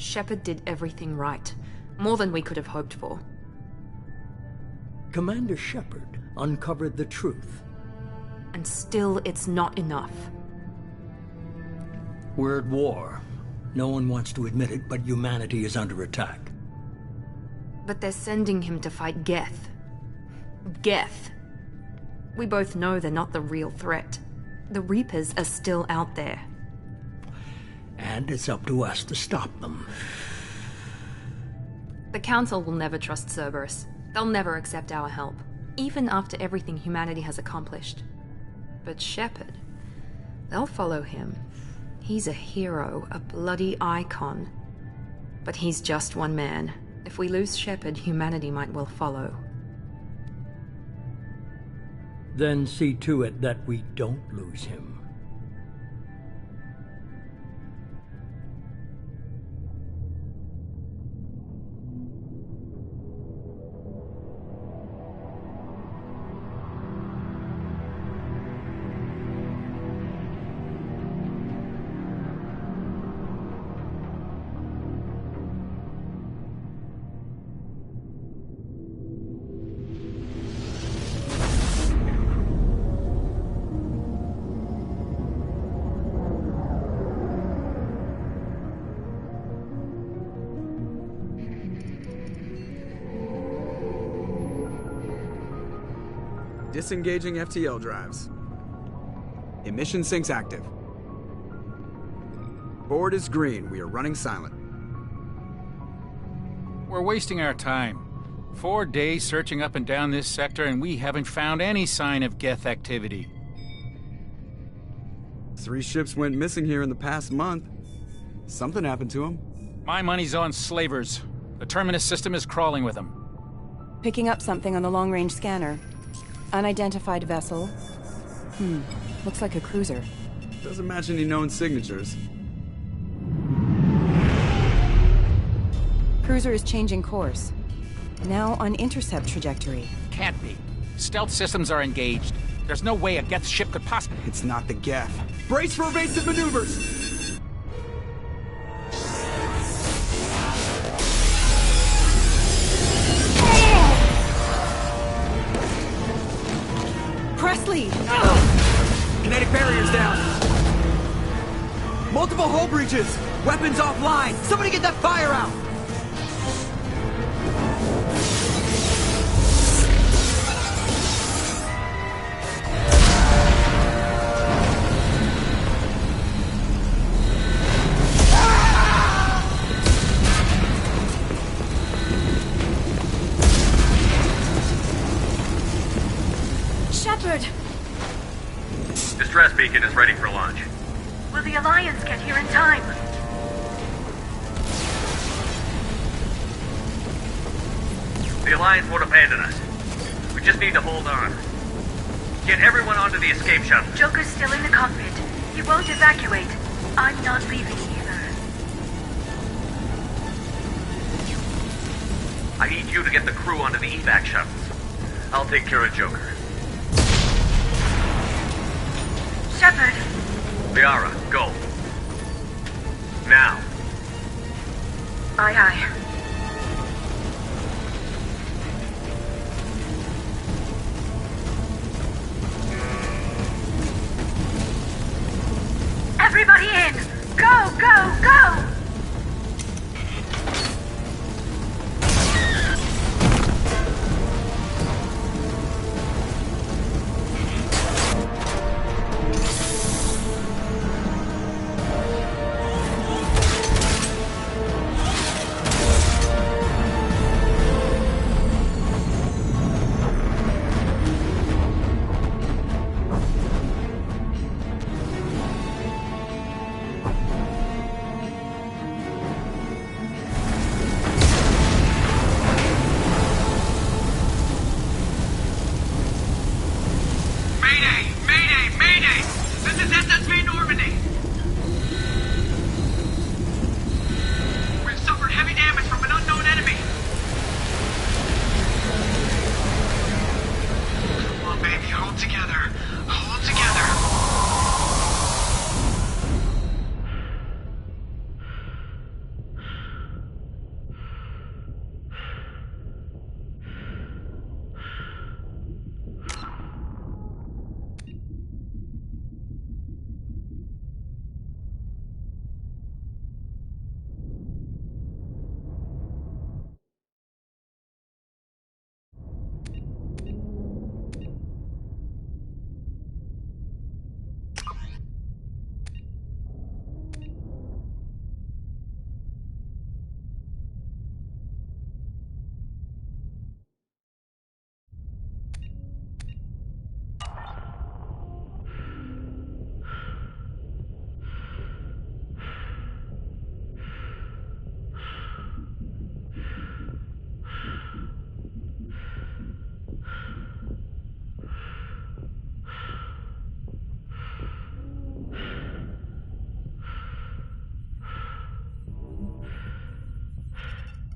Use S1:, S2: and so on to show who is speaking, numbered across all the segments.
S1: Shepard did everything right. More than we could have hoped for.
S2: Commander Shepard uncovered the truth.
S1: And still, it's not enough.
S2: We're at war. No one wants to admit it, but humanity is under attack.
S1: But they're sending him to fight Geth. Geth. We both know they're not the real threat. The Reapers are still out there.
S2: And it's up to us to stop them.
S1: The Council will never trust Cerberus. They'll never accept our help, even after everything humanity has accomplished. But Shepard, they'll follow him. He's a hero, a bloody icon. But he's just one man. If we lose Shepard, humanity might well follow.
S2: Then see to it that we don't lose him.
S3: Disengaging FTL drives. Emission sinks active. Board is green. We are running silent.
S4: We're wasting our time. 4 days searching up and down this sector, and we haven't found any sign of Geth activity.
S3: 3 ships went missing here in the past month. Something happened to them.
S4: My money's on slavers. The Terminus system is crawling with them.
S5: Picking up something on the long-range scanner. Unidentified vessel. Looks like a cruiser.
S3: Doesn't match any known signatures.
S5: Cruiser is changing course. Now on intercept trajectory.
S4: Can't be. Stealth systems are engaged. There's no way a Geth ship could possibly...
S3: It's not the Geth. Brace for evasive maneuvers!
S5: Presley!
S3: Kinetic barriers down! Multiple hull breaches! Weapons offline! Somebody get that fire out!
S6: Shepard!
S7: Distress beacon is ready for launch.
S6: Will the Alliance get here in time?
S7: The Alliance won't abandon us. We just need to hold on. Get everyone onto the escape shuttle.
S6: Joker's still in the cockpit. He won't evacuate. I'm not leaving either.
S7: I need you to get the crew onto the evac shuttles. I'll take care of Joker.
S6: Shepard!
S7: Liara, go. Now.
S6: Aye, aye. Everybody in! Go, go, go!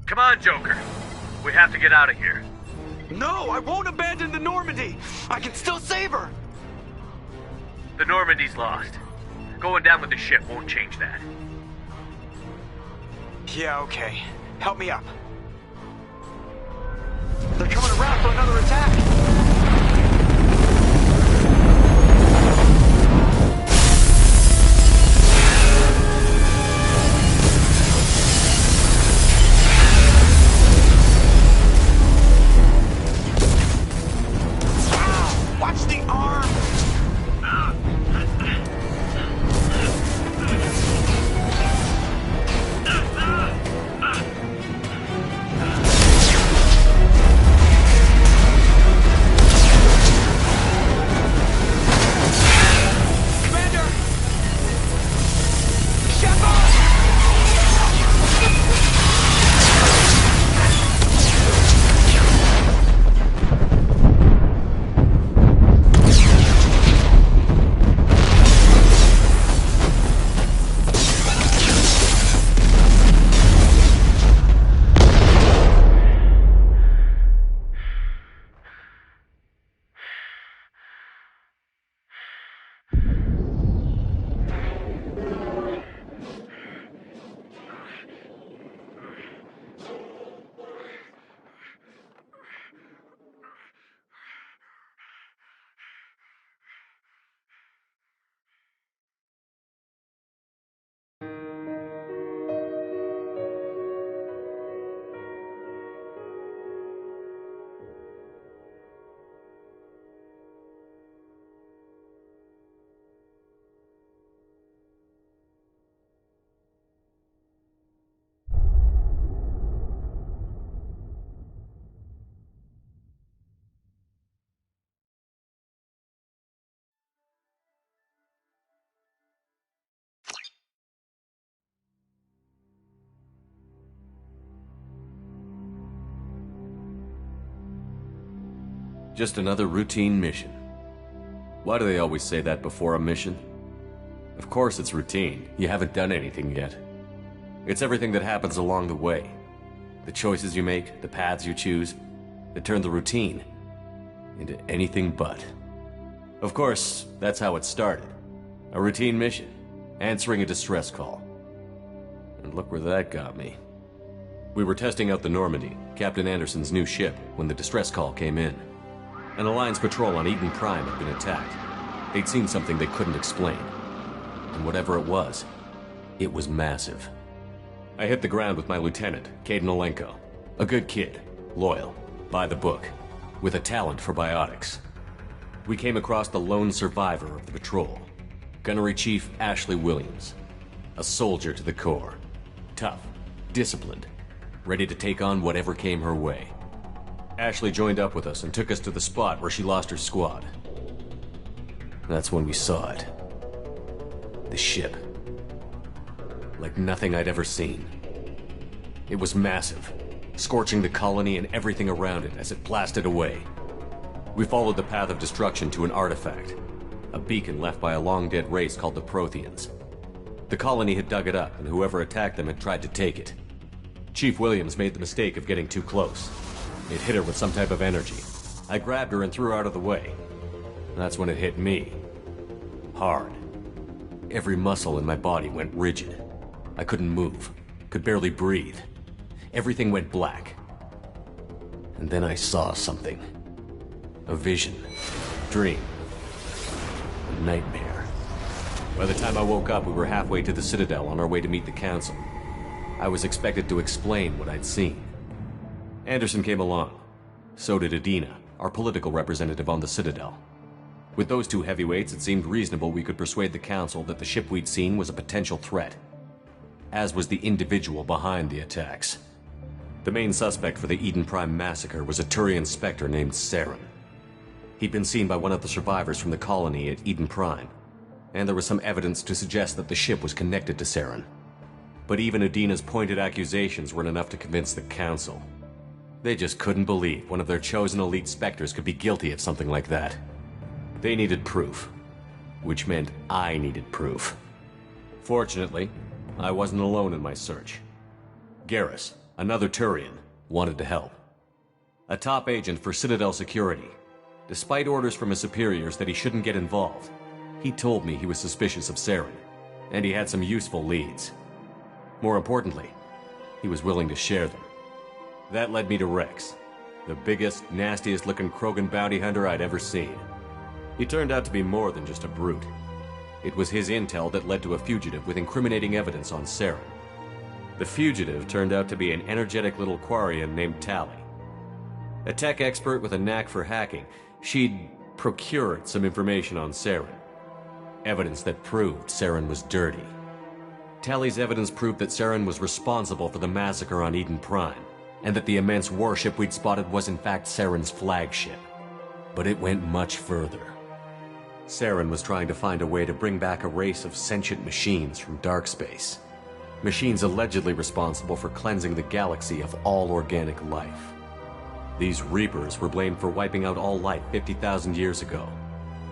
S7: Come on, Joker. We have to get out of here.
S8: No, I won't abandon the Normandy! I can still save her!
S7: The Normandy's lost. Going down with the ship won't change that.
S8: Yeah, okay. Help me up. They're coming around for another attack! Watch the arm!
S9: Just another routine mission. Why do they always say that before a mission? Of course it's routine. You haven't done anything yet. It's everything that happens along the way. The choices you make, the paths you choose, that turn the routine into anything but. Of course, that's how it started. A routine mission, answering a distress call. And look where that got me. We were testing out the Normandy, Captain Anderson's new ship, when the distress call came in. An Alliance patrol on Eden Prime had been attacked. They'd seen something they couldn't explain. And whatever it was massive. I hit the ground with my lieutenant, Kaidan Alenko. A good kid, loyal, by the book, with a talent for biotics. We came across the lone survivor of the patrol, Gunnery Chief Ashley Williams. A soldier to the core. Tough, disciplined, ready to take on whatever came her way. Ashley joined up with us and took us to the spot where she lost her squad. That's when we saw it. The ship. Like nothing I'd ever seen. It was massive, scorching the colony and everything around it as it blasted away. We followed the path of destruction to an artifact, a beacon left by a long-dead race called the Protheans. The colony had dug it up, and whoever attacked them had tried to take it. Chief Williams made the mistake of getting too close. It hit her with some type of energy. I grabbed her and threw her out of the way. That's when it hit me. Hard. Every muscle in my body went rigid. I couldn't move, could barely breathe. Everything went black. And then I saw something. A vision. Dream. A nightmare. By the time I woke up, we were halfway to the Citadel on our way to meet the Council. I was expected to explain what I'd seen. Anderson came along. So did Adina, our political representative on the Citadel. With those two heavyweights, it seemed reasonable we could persuade the Council that the ship we'd seen was a potential threat. As was the individual behind the attacks. The main suspect for the Eden Prime massacre was a Turian Spectre named Saren. He'd been seen by one of the survivors from the colony at Eden Prime, and there was some evidence to suggest that the ship was connected to Saren. But even Adina's pointed accusations weren't enough to convince the Council. They just couldn't believe one of their chosen elite Spectres could be guilty of something like that. They needed proof, which meant I needed proof. Fortunately, I wasn't alone in my search. Garrus, another Turian, wanted to help. A top agent for Citadel Security. Despite orders from his superiors that he shouldn't get involved, he told me he was suspicious of Saren, and he had some useful leads. More importantly, he was willing to share them. That led me to Rex, the biggest, nastiest-looking Krogan bounty hunter I'd ever seen. He turned out to be more than just a brute. It was his intel that led to a fugitive with incriminating evidence on Saren. The fugitive turned out to be an energetic little Quarian named Tali. A tech expert with a knack for hacking, she'd procured some information on Saren. Evidence that proved Saren was dirty. Tali's evidence proved that Saren was responsible for the massacre on Eden Prime, and that the immense warship we'd spotted was in fact Saren's flagship. But it went much further. Saren was trying to find a way to bring back a race of sentient machines from dark space. Machines allegedly responsible for cleansing the galaxy of all organic life. These Reapers were blamed for wiping out all life 50,000 years ago,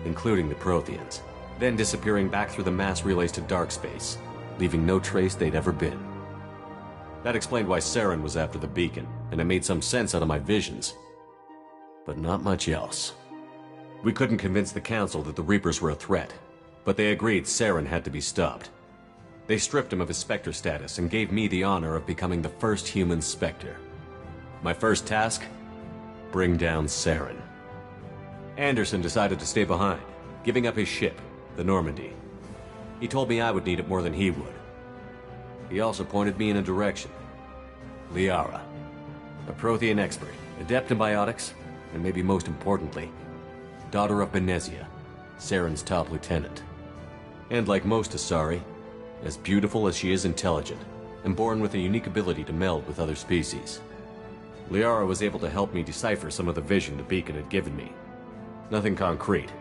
S9: including the Protheans, then disappearing back through the mass relays to dark space, leaving no trace they'd ever been. That explained why Saren was after the beacon, and it made some sense out of my visions. But not much else. We couldn't convince the Council that the Reapers were a threat, but they agreed Saren had to be stopped. They stripped him of his Spectre status and gave me the honor of becoming the first human Spectre. My first task? Bring down Saren. Anderson decided to stay behind, giving up his ship, the Normandy. He told me I would need it more than he would. He also pointed me in a direction. Liara, a Prothean expert, adept in biotics, and maybe most importantly, daughter of Benezia, Saren's top lieutenant. And like most Asari, as beautiful as she is intelligent, and born with a unique ability to meld with other species. Liara was able to help me decipher some of the vision the beacon had given me. Nothing concrete,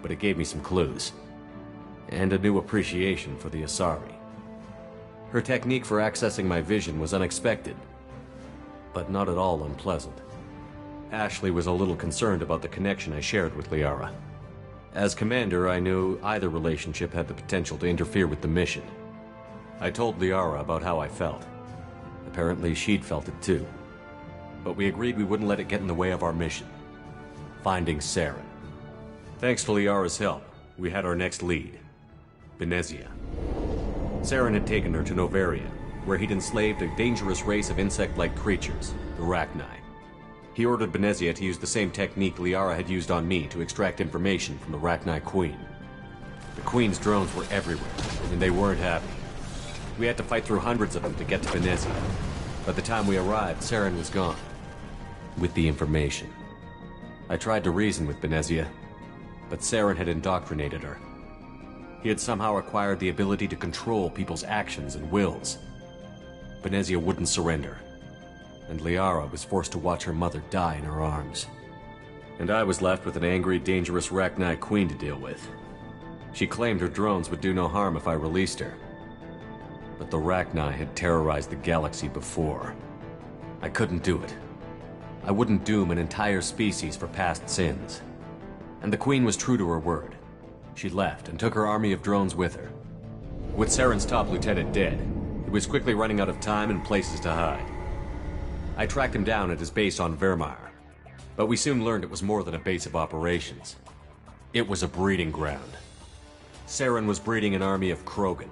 S9: but it gave me some clues. And a new appreciation for the Asari. Her technique for accessing my vision was unexpected, but not at all unpleasant. Ashley was a little concerned about the connection I shared with Liara. As commander, I knew either relationship had the potential to interfere with the mission. I told Liara about how I felt. Apparently she'd felt it too. But we agreed we wouldn't let it get in the way of our mission. Finding Saren. Thanks to Liara's help, we had our next lead. Benezia. Saren had taken her to Noveria, where he'd enslaved a dangerous race of insect-like creatures, the Rachni. He ordered Benezia to use the same technique Liara had used on me to extract information from the Rachni Queen. The Queen's drones were everywhere, and they weren't happy. We had to fight through hundreds of them to get to Benezia. By the time we arrived, Saren was gone. With the information. I tried to reason with Benezia, but Saren had indoctrinated her. He had somehow acquired the ability to control people's actions and wills. Benezia wouldn't surrender, and Liara was forced to watch her mother die in her arms. And I was left with an angry, dangerous Rachni Queen to deal with. She claimed her drones would do no harm if I released her. But the Rachni had terrorized the galaxy before. I couldn't do it. I wouldn't doom an entire species for past sins. And the Queen was true to her word. She left and took her army of drones with her. With Saren's top lieutenant dead, he was quickly running out of time and places to hide. I tracked him down at his base on Vermeer, but we soon learned it was more than a base of operations. It was a breeding ground. Saren was breeding an army of Krogan.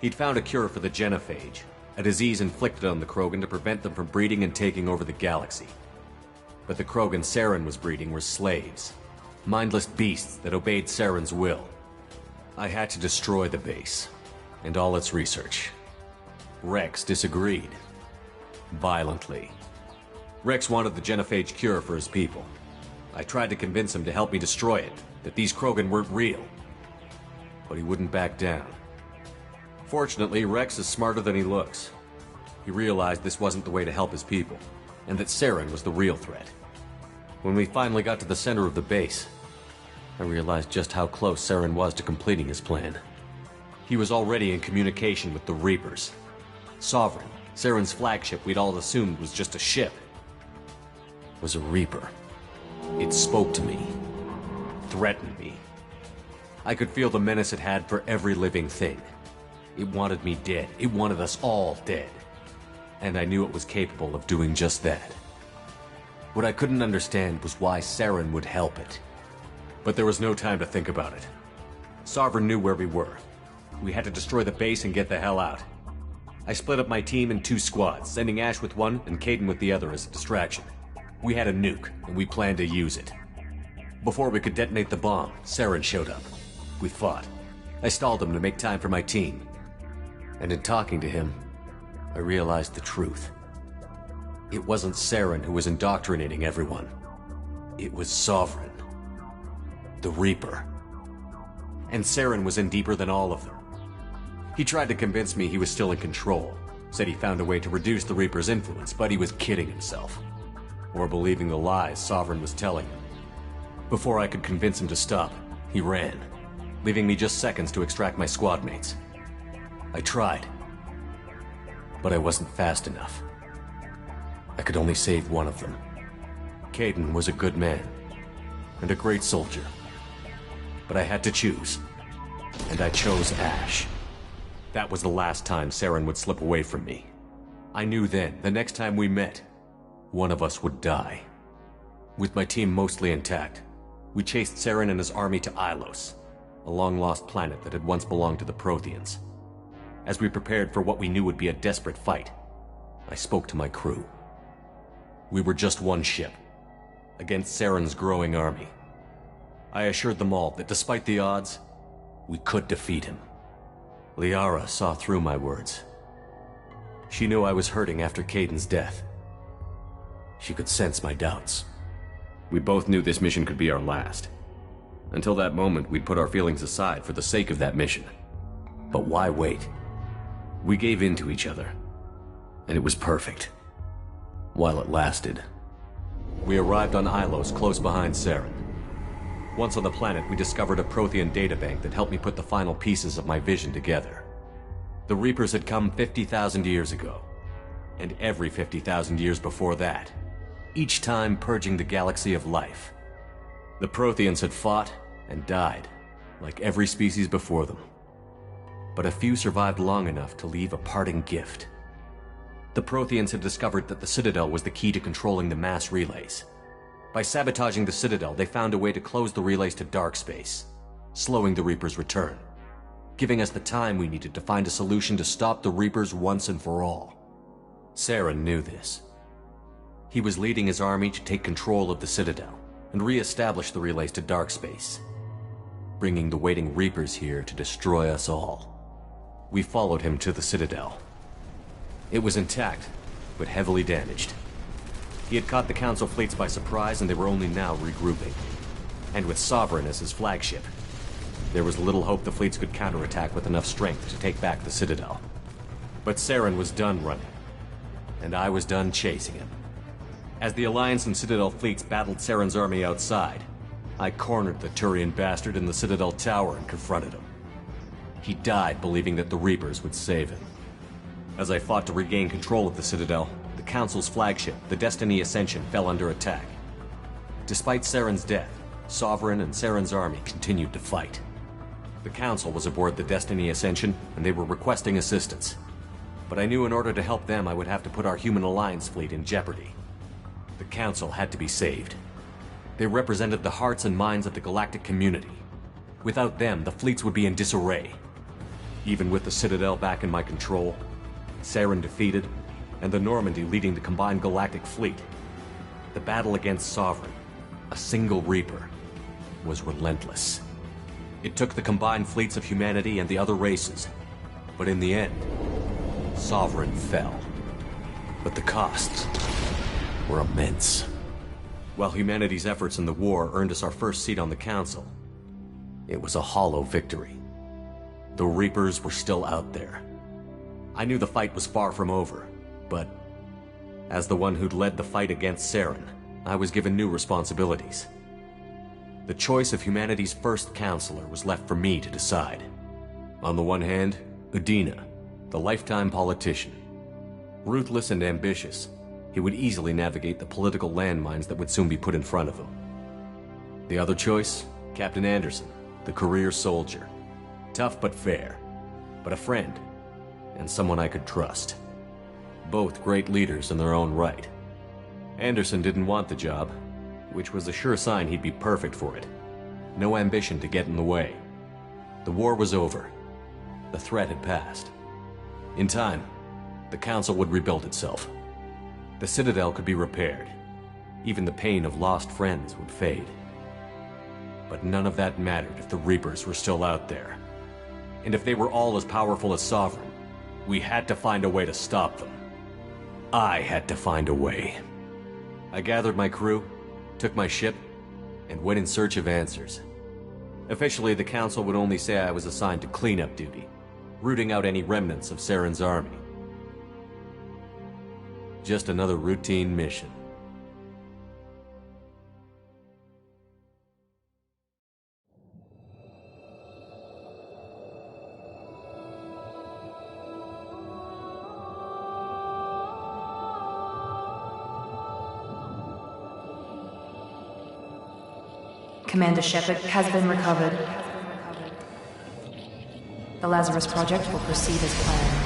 S9: He'd found a cure for the genophage, a disease inflicted on the Krogan to prevent them from breeding and taking over the galaxy. But the Krogan Saren was breeding were slaves, mindless beasts that obeyed Saren's will. I had to destroy the base, and all its research. Rex disagreed. Violently. Rex wanted the genophage cure for his people. I tried to convince him to help me destroy it, that these Krogan weren't real. But he wouldn't back down. Fortunately, Rex is smarter than he looks. He realized this wasn't the way to help his people, and that Saren was the real threat. When we finally got to the center of the base, I realized just how close Saren was to completing his plan. He was already in communication with the Reapers. Sovereign, Saren's flagship we'd all assumed was just a ship, was a Reaper. It spoke to me, threatened me. I could feel the menace it had for every living thing. It wanted me dead. It wanted us all dead. and I knew it was capable of doing just that. What I couldn't understand was why Saren would help it. But there was no time to think about it. Sovereign knew where we were. We had to destroy the base and get the hell out. I split up my team in 2 squads, sending Ash with one and Kaidan with the other as a distraction. We had a nuke, and we planned to use it. Before we could detonate the bomb, Saren showed up. We fought. I stalled him to make time for my team. And in talking to him, I realized the truth. It wasn't Saren who was indoctrinating everyone. It was Sovereign. The Reaper. And Saren was in deeper than all of them. He tried to convince me he was still in control. Said he found a way to reduce the Reaper's influence, but he was kidding himself. Or believing the lies Sovereign was telling him. Before I could convince him to stop, he ran, leaving me just seconds to extract my squad mates. I tried, but I wasn't fast enough. I could only save one of them. Kaidan was a good man, and a great soldier. But I had to choose, and I chose Ash. That was the last time Saren would slip away from me. I knew then, the next time we met, one of us would die. With my team mostly intact, we chased Saren and his army to Ilos, a long-lost planet that had once belonged to the Protheans. As we prepared for what we knew would be a desperate fight, I spoke to my crew. We were just one ship, against Saren's growing army. I assured them all that despite the odds, we could defeat him. Liara saw through my words. She knew I was hurting after Kaidan's death. She could sense my doubts. We both knew this mission could be our last. Until that moment, we'd put our feelings aside for the sake of that mission. But why wait? We gave in to each other, and it was perfect. While it lasted. We arrived on Ilos, close behind Saren. Once on the planet, we discovered a Prothean databank that helped me put the final pieces of my vision together. The Reapers had come 50,000 years ago, and every 50,000 years before that, each time purging the galaxy of life. The Protheans had fought and died, like every species before them. But a few survived long enough to leave a parting gift. The Protheans had discovered that the Citadel was the key to controlling the mass relays. By sabotaging the Citadel, they found a way to close the relays to dark space, slowing the Reaper's return, giving us the time we needed to find a solution to stop the Reapers once and for all. Saren knew this. He was leading his army to take control of the Citadel and re-establish the relays to dark space, bringing the waiting Reapers here to destroy us all. We followed him to the Citadel. It was intact, but heavily damaged. He had caught the Council fleets by surprise, and they were only now regrouping. And with Sovereign as his flagship, there was little hope the fleets could counterattack with enough strength to take back the Citadel. But Saren was done running, and I was done chasing him. As the Alliance and Citadel fleets battled Saren's army outside, I cornered the Turian bastard in the Citadel tower and confronted him. He died believing that the Reapers would save him. As I fought to regain control of the Citadel, the Council's flagship, the Destiny Ascension, fell under attack. Despite Saren's death, Sovereign and Saren's army continued to fight. The Council was aboard the Destiny Ascension, and they were requesting assistance. But I knew in order to help them, I would have to put our Human Alliance fleet in jeopardy. The Council had to be saved. They represented the hearts and minds of the galactic community. Without them, the fleets would be in disarray. Even with the Citadel back in my control, Saren defeated, and the Normandy leading the combined galactic fleet, the battle against Sovereign, a single Reaper, was relentless. It took the combined fleets of humanity and the other races, but in the end, Sovereign fell. But the costs were immense. While humanity's efforts in the war earned us our first seat on the Council, it was a hollow victory. The Reapers were still out there. I knew the fight was far from over, but as the one who'd led the fight against Saren, I was given new responsibilities. The choice of humanity's first counselor was left for me to decide. On the one hand, Udina, the lifetime politician. Ruthless and ambitious, he would easily navigate the political landmines that would soon be put in front of him. The other choice, Captain Anderson, the career soldier. Tough but fair, but a friend, and someone I could trust. Both great leaders in their own right. Anderson didn't want the job, which was a sure sign he'd be perfect for it. No ambition to get in the way. The war was over. The threat had passed. In time, the Council would rebuild itself. The Citadel could be repaired. Even the pain of lost friends would fade. But none of that mattered if the Reapers were still out there. And if they were all as powerful as Sovereign, we had to find a way to stop them. I had to find a way. I gathered my crew, took my ship, and went in search of answers. Officially, the Council would only say I was assigned to cleanup duty, rooting out any remnants of Saren's army. Just another routine mission.
S1: Commander Shepard has been recovered. The Lazarus Project will proceed as planned.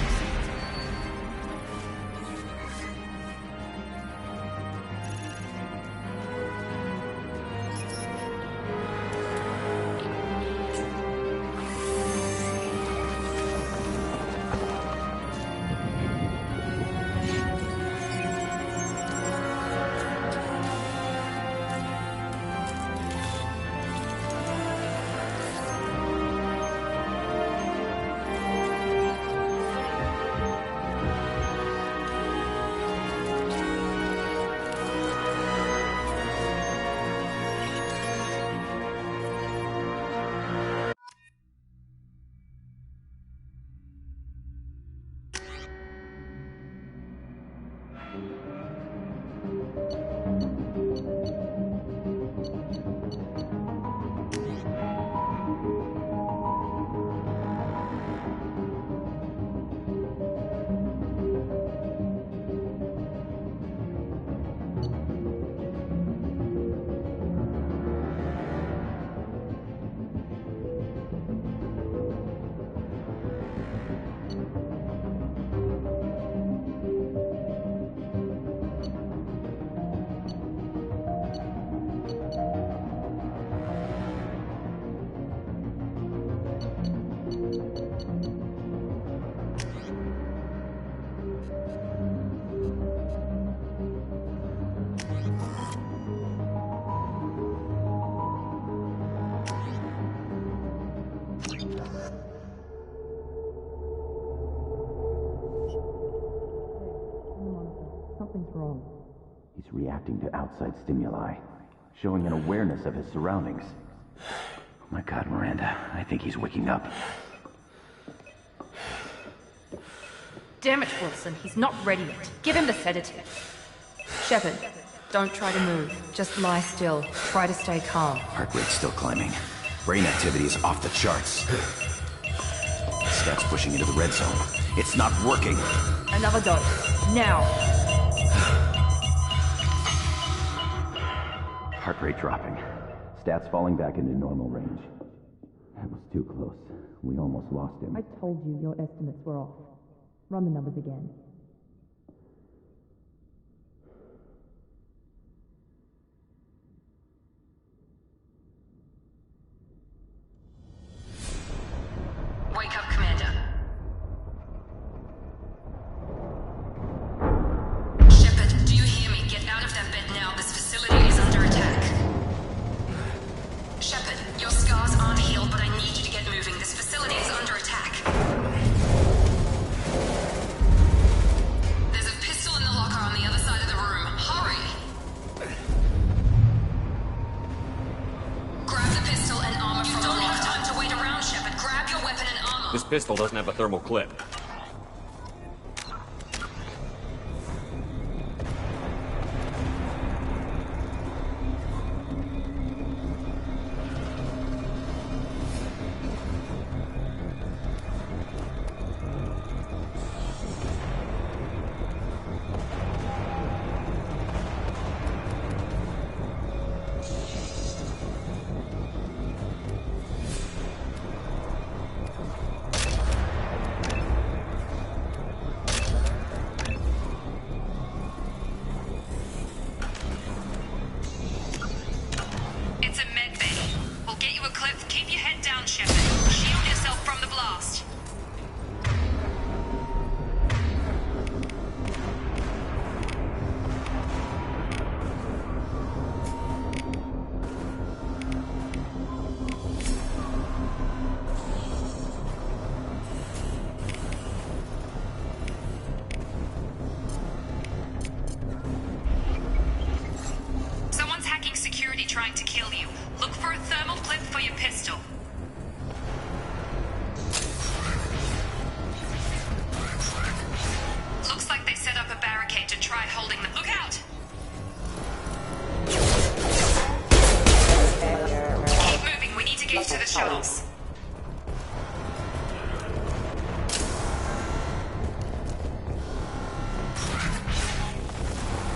S10: Something's wrong. He's reacting to outside stimuli, showing an awareness of his surroundings. Oh my God, Miranda, I think he's waking up.
S1: Damn it, Wilson, he's not ready yet. Give him the sedative. Shepard, don't try to move. Just lie still. Try to stay calm.
S10: Heart rate's still climbing. Brain activity is off the charts. Stats pushing into the red zone. It's not working.
S1: Another dose. Now.
S10: Heart rate dropping. Stats falling back into normal range. That was too close. We almost lost him.
S11: I told you your estimates were off. Run the numbers again.
S6: Wake up, Commander. Shepard, do you hear me? Get out of that bed now. This facility is under attack. Shepard, your scars aren't healed, but I need you to get moving. This facility is under attack. There's a pistol in the locker on the other side of the room. Hurry! Grab the pistol and armor from the locker. You don't have time to wait around, Shepard. Grab your weapon and armor.
S9: This pistol doesn't have a thermal clip.
S1: for your pistol. Looks like they set up a barricade to try holding them. Look out! Keep moving, we need to get to the shuttles.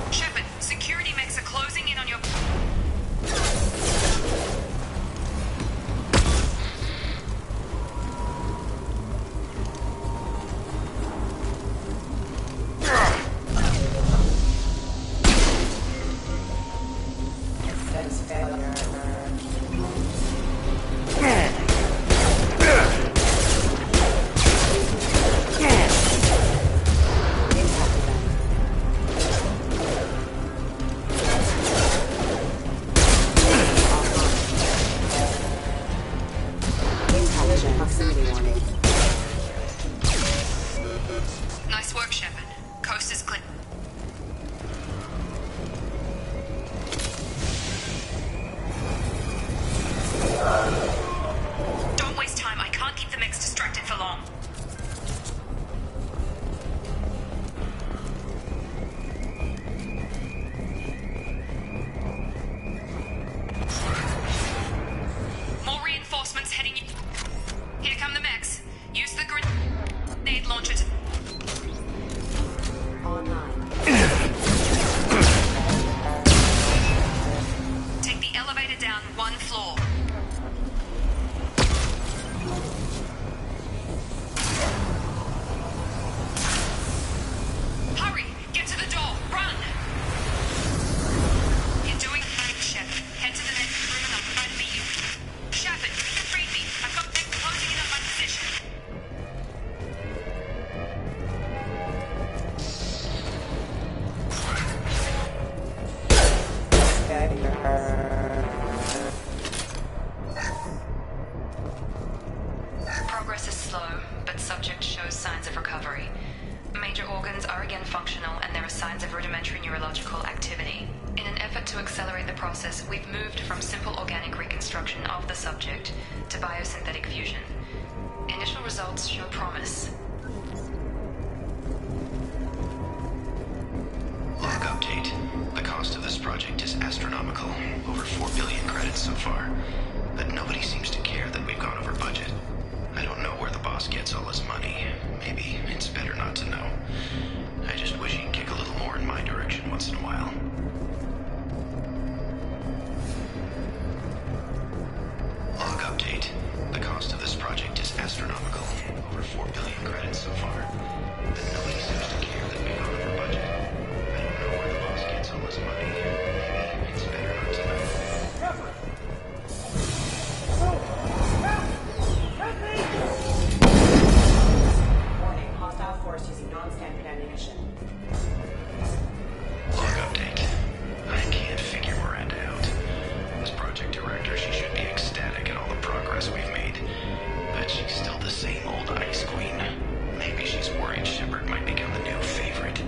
S1: Shepard, security mechs are closing in on your... Nice work, Shepard. Coast is clear. Don't waste time. I can't keep the mechs distracted for long. More reinforcements heading in. Here come the mechs. Use the grenade launcher to... Take the elevator down 1 floor. Hurry! Get to the door! Run! You're doing fine, Shepard. Head to the next room and I'll try to meet you. Shepard, you can read me. I've got them closing in on my position. Progress is slow, but subject shows signs of recovery. Major organs are again functional, and there are signs of rudimentary neurological activity. In an effort to accelerate the process, we've moved from simple organic reconstruction of the subject to biosynthetic fusion. Initial results show promise.
S12: Log update. The cost of this project is astronomical. Over 4 billion credits so far. But nobody seems to care that we've gone over budget. I don't know where the boss gets all his money. Maybe it's better not to know. I just wish he'd kick a little more in my direction once in a while. Log update. The cost of this project is astronomical. Over 4 billion credits so far. But nobody seems to care that we've gone over budget. I don't know where the boss gets all his money. Maybe it's better not to know.
S13: Warning, hostile force using non-standard ammunition.
S12: Log update. I can't figure Miranda out. As project director, she should be ecstatic at all the progress we've made. But she's still the same old ice queen. Maybe she's worried Shepard might become the new favorite.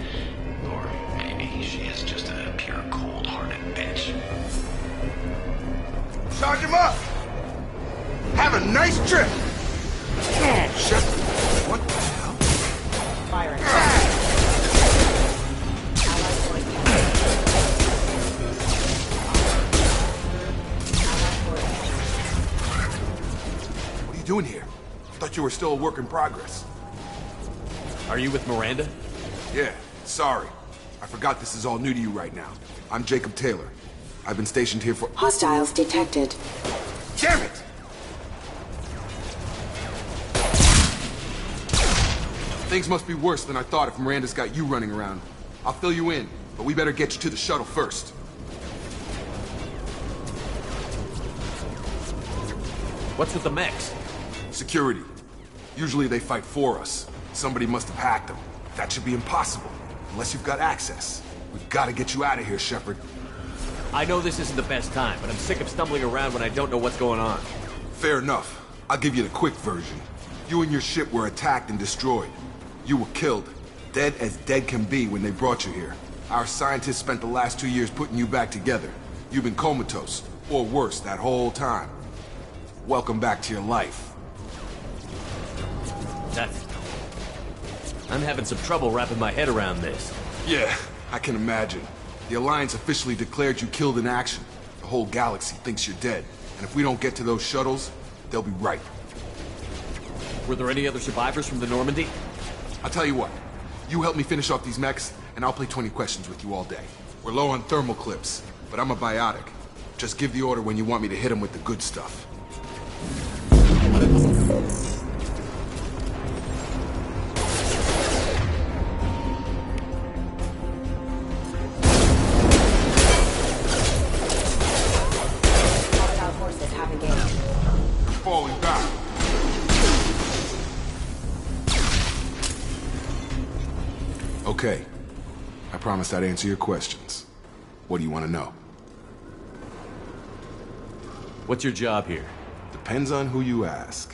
S12: Or maybe she is just a pure cold-hearted bitch.
S14: Charge him up! Have a nice trip! Shepard, what the hell?
S13: Firing.
S14: What are you doing here? I thought you were still a work in progress.
S15: Are you with Miranda?
S14: Yeah, sorry. I forgot this is all new to you right now. I'm Jacob Taylor. I've been stationed here for...
S13: Hostiles detected.
S14: Damn it! Things must be worse than I thought if Miranda's got you running around. I'll fill you in, but we better get you to the shuttle first.
S15: What's with the mechs?
S14: Security. Usually they fight for us. Somebody must have hacked them. That should be impossible, unless you've got access. We've got to get you out of here, Shepard.
S15: I know this isn't the best time, but I'm sick of stumbling around when I don't know what's going on.
S14: Fair enough. I'll give you the quick version. You and your ship were attacked and destroyed. You were killed. Dead as dead can be when they brought you here. Our scientists spent the last 2 years putting you back together. You've been comatose, or worse, that whole time. Welcome back to your life.
S15: I'm having some trouble wrapping my head around this.
S14: Yeah, I can imagine. The Alliance officially declared you killed in action. The whole galaxy thinks you're dead. And if we don't get to those shuttles, they'll be right.
S15: Were there any other survivors from the Normandy?
S14: I'll tell you what. You help me finish off these mechs, and I'll play 20 questions with you all day. We're low on thermal clips, but I'm a biotic. Just give the order when you want me to hit them with the good stuff. Falling back. Okay. I promised I'd answer your questions. What do you want to know?
S15: What's your job here?
S14: Depends on who you ask.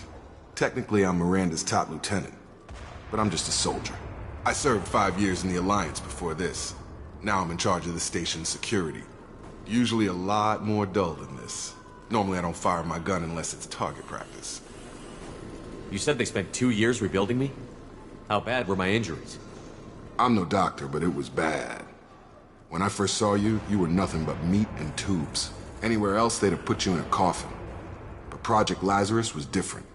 S14: Technically, I'm Miranda's top lieutenant, but I'm just a soldier. I served 5 years in the Alliance before this. Now I'm in charge of the station's security. Usually a lot more dull than this. Normally I don't fire my gun unless it's target practice.
S15: You said they spent 2 years rebuilding me? How bad were my injuries?
S14: I'm no doctor, but it was bad. When I first saw you, you were nothing but meat and tubes. Anywhere else, they'd have put you in a coffin. But Project Lazarus was different.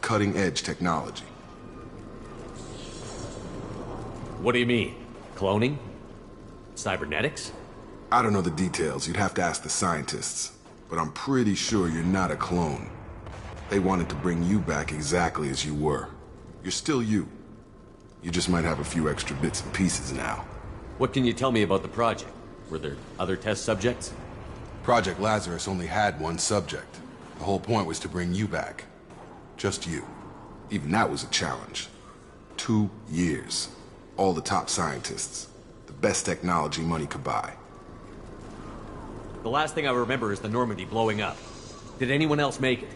S14: Cutting-edge technology.
S15: What do you mean? Cloning? Cybernetics?
S14: I don't know the details. You'd have to ask the scientists. But I'm pretty sure you're not a clone. They wanted to bring you back exactly as you were. You're still you. You just might have a few extra bits and pieces now.
S15: What can you tell me about the project? Were there other test subjects?
S14: Project Lazarus only had one subject. The whole point was to bring you back. Just you. Even that was a challenge. 2 years. All the top scientists. The best technology money could buy.
S15: The last thing I remember is the Normandy blowing up. Did anyone else make it?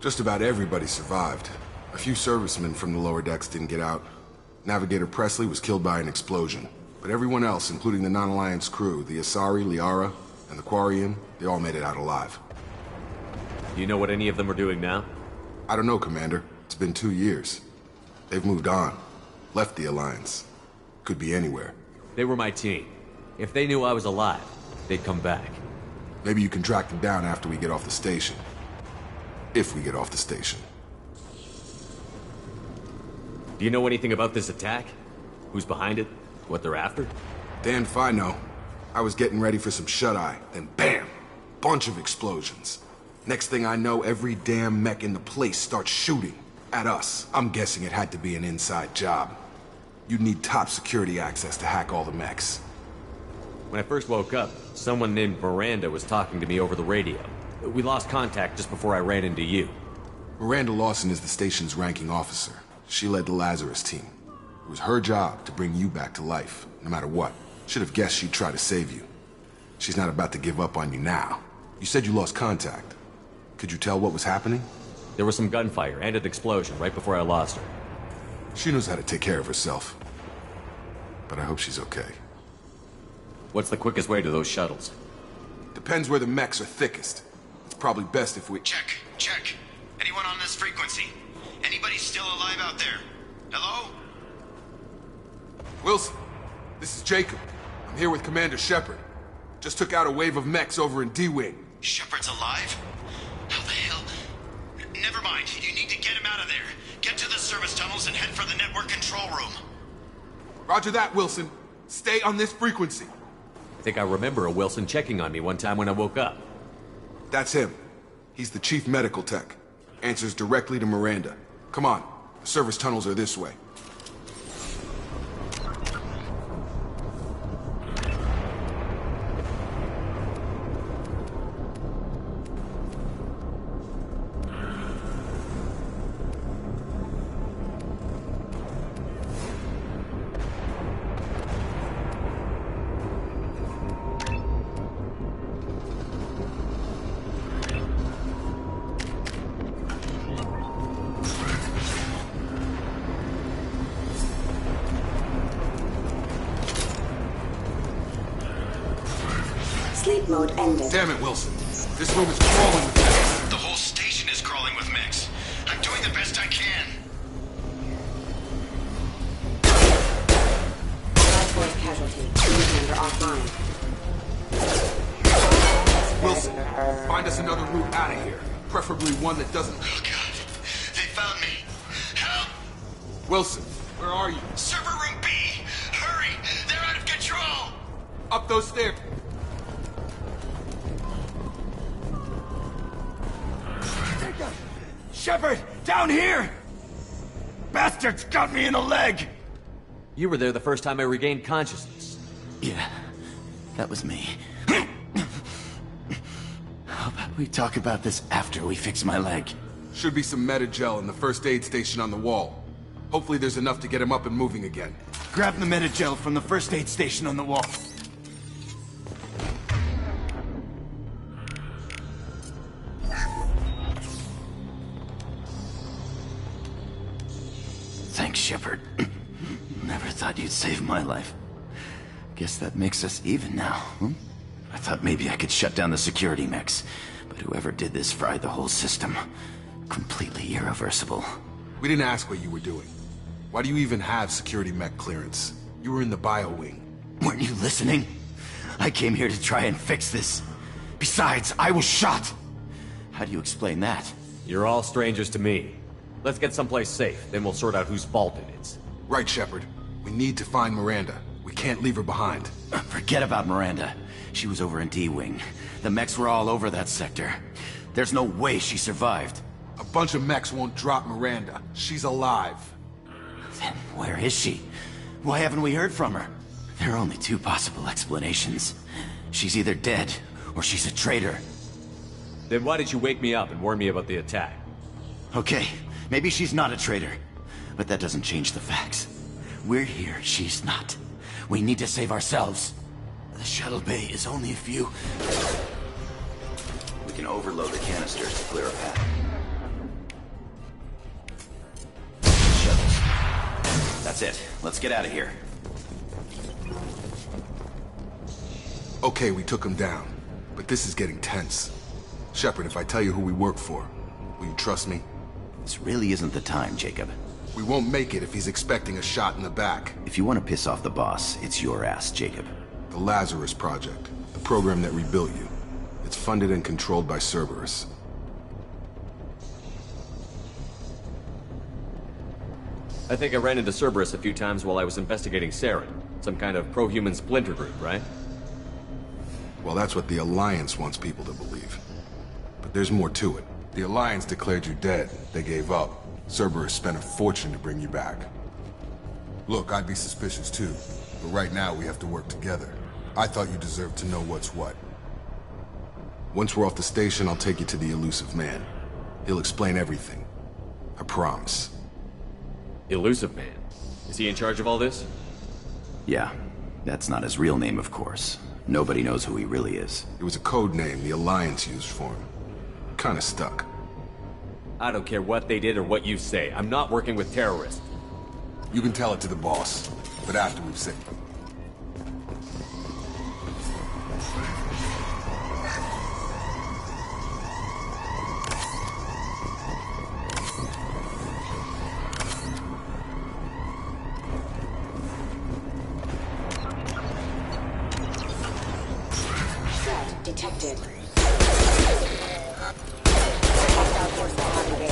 S14: Just about everybody survived. A few servicemen from the lower decks didn't get out. Navigator Presley was killed by an explosion. But everyone else, including the non-Alliance crew, the Asari, Liara, and the Quarian, they all made it out alive.
S15: Do you know what any of them are doing now?
S14: I don't know, Commander. It's been 2 years. They've moved on. Left the Alliance. Could be anywhere.
S15: They were my team. If they knew I was alive, they'd come back.
S14: Maybe you can track them down after we get off the station. If we get off the station.
S15: Do you know anything about this attack? Who's behind it? What they're after?
S14: Damn if I know. I was getting ready for some shut-eye, then bam! Bunch of explosions. Next thing I know, every damn mech in the place starts shooting. At us. I'm guessing it had to be an inside job. You'd need top security access to hack all the mechs.
S15: When I first woke up, someone named Miranda was talking to me over the radio. We lost contact just before I ran into you.
S14: Miranda Lawson is the station's ranking officer. She led the Lazarus team. It was her job to bring you back to life, no matter what. Should have guessed she'd try to save you. She's not about to give up on you now. You said you lost contact. Could you tell what was happening?
S15: There was some gunfire and an explosion right before I lost her.
S14: She knows how to take care of herself. But I hope she's okay.
S15: What's the quickest way to those shuttles?
S14: Depends where the mechs are thickest. It's probably best if we...
S12: Check. Anyone on this frequency? Anybody still alive out there? Hello?
S14: Wilson, this is Jacob. I'm here with Commander Shepard. Just took out a wave of mechs over in D-Wing.
S12: Shepard's alive? How the hell? Never mind. You need to get him out of there. Get to the service tunnels and head for the network control room.
S14: Roger that, Wilson. Stay on this frequency.
S15: I think I remember a Wilson checking on me one time when I woke up.
S14: That's him. He's the chief medical tech. Answers directly to Miranda. Come on. The service tunnels are this way.
S16: Sleep mode ended.
S14: Damn it, Wilson. This room is crawling with mechs.
S12: The whole station best I can.
S13: Force casualty. Commander offline.
S14: Wilson, find us another route out of here. Preferably one that doesn't...
S12: Oh, God. They found me. Help!
S14: Wilson, where are you?
S12: Server room B! Hurry! They're out of control!
S14: Up those stairs.
S8: Shepard, down here! Bastards got me in the leg!
S15: You were there the first time I regained consciousness.
S10: Yeah, that was me. How about we talk about this after we fix my leg?
S14: Should be some Metagel in the first aid station on the wall. Hopefully there's enough to get him up and moving again.
S8: Grab the Metagel from the first aid station on the wall.
S10: Thanks, Shepard. Never thought you'd save my life. Guess that makes us even now, hmm? I thought maybe I could shut down the security mechs, but whoever did this fried the whole system. Completely irreversible.
S14: We didn't ask what you were doing. Why do you even have security mech clearance? You were in the bio wing.
S10: Weren't you listening? I came here to try and fix this. Besides, I was shot. How do you explain that?
S15: You're all strangers to me. Let's get someplace safe, then we'll sort out whose fault it is.
S14: Right, Shepard. We need to find Miranda. We can't leave her behind.
S10: Forget about Miranda. She was over in D-Wing. The mechs were all over that sector. There's no way she survived.
S14: A bunch of mechs won't drop Miranda. She's alive.
S10: Then where is she? Why haven't we heard from her? There are only two possible explanations. She's either dead, or she's a traitor.
S15: Then why did you wake me up and warn me about the attack?
S10: Okay, maybe she's not a traitor. But that doesn't change the facts. We're here, she's not. We need to save ourselves. The shuttle bay is only a few... We can overload the canisters to clear a path. Shuttles. That's it. Let's get out of here.
S14: Okay, we took him down. But this is getting tense. Shepard, if I tell you who we work for, will you trust me?
S10: This really isn't the time, Jacob.
S14: We won't make it if he's expecting a shot in the back.
S10: If you want to piss off the boss, it's your ass, Jacob.
S14: The Lazarus Project, the program that rebuilt you. It's funded and controlled by Cerberus.
S15: I think I ran into Cerberus a few times while I was investigating Saren. Some kind of pro-human splinter group, right?
S14: Well, that's what the Alliance wants people to believe. But there's more to it. The Alliance declared you dead. They gave up. Cerberus spent a fortune to bring you back. Look, I'd be suspicious too, but right now we have to work together. I thought you deserved to know what's what. Once we're off the station, I'll take you to the Elusive Man. He'll explain everything. I promise.
S15: Elusive Man? Is he in charge of all this?
S10: Yeah. That's not his real name, of course. Nobody knows who he really is.
S14: It was a code name the Alliance used for him. Kinda stuck.
S15: I don't care what they did or what you say. I'm not working with terrorists.
S14: You can tell it to the boss, but after we've saved him.
S13: Threat detected. Hostile force activated.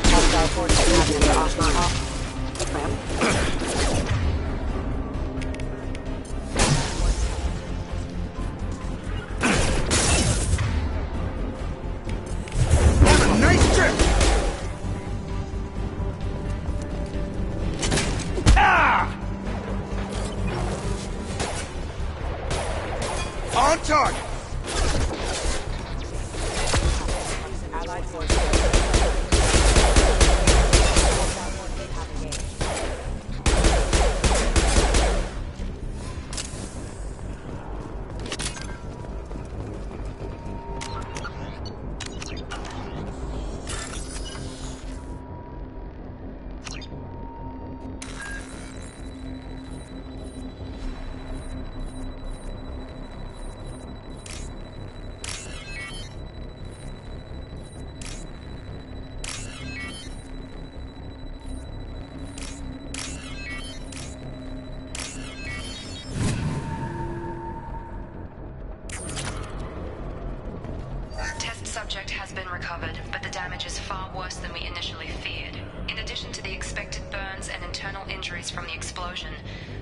S13: Hostile force activated.
S1: damage is far worse than we initially feared. In addition to the expected burns and internal injuries from the explosion,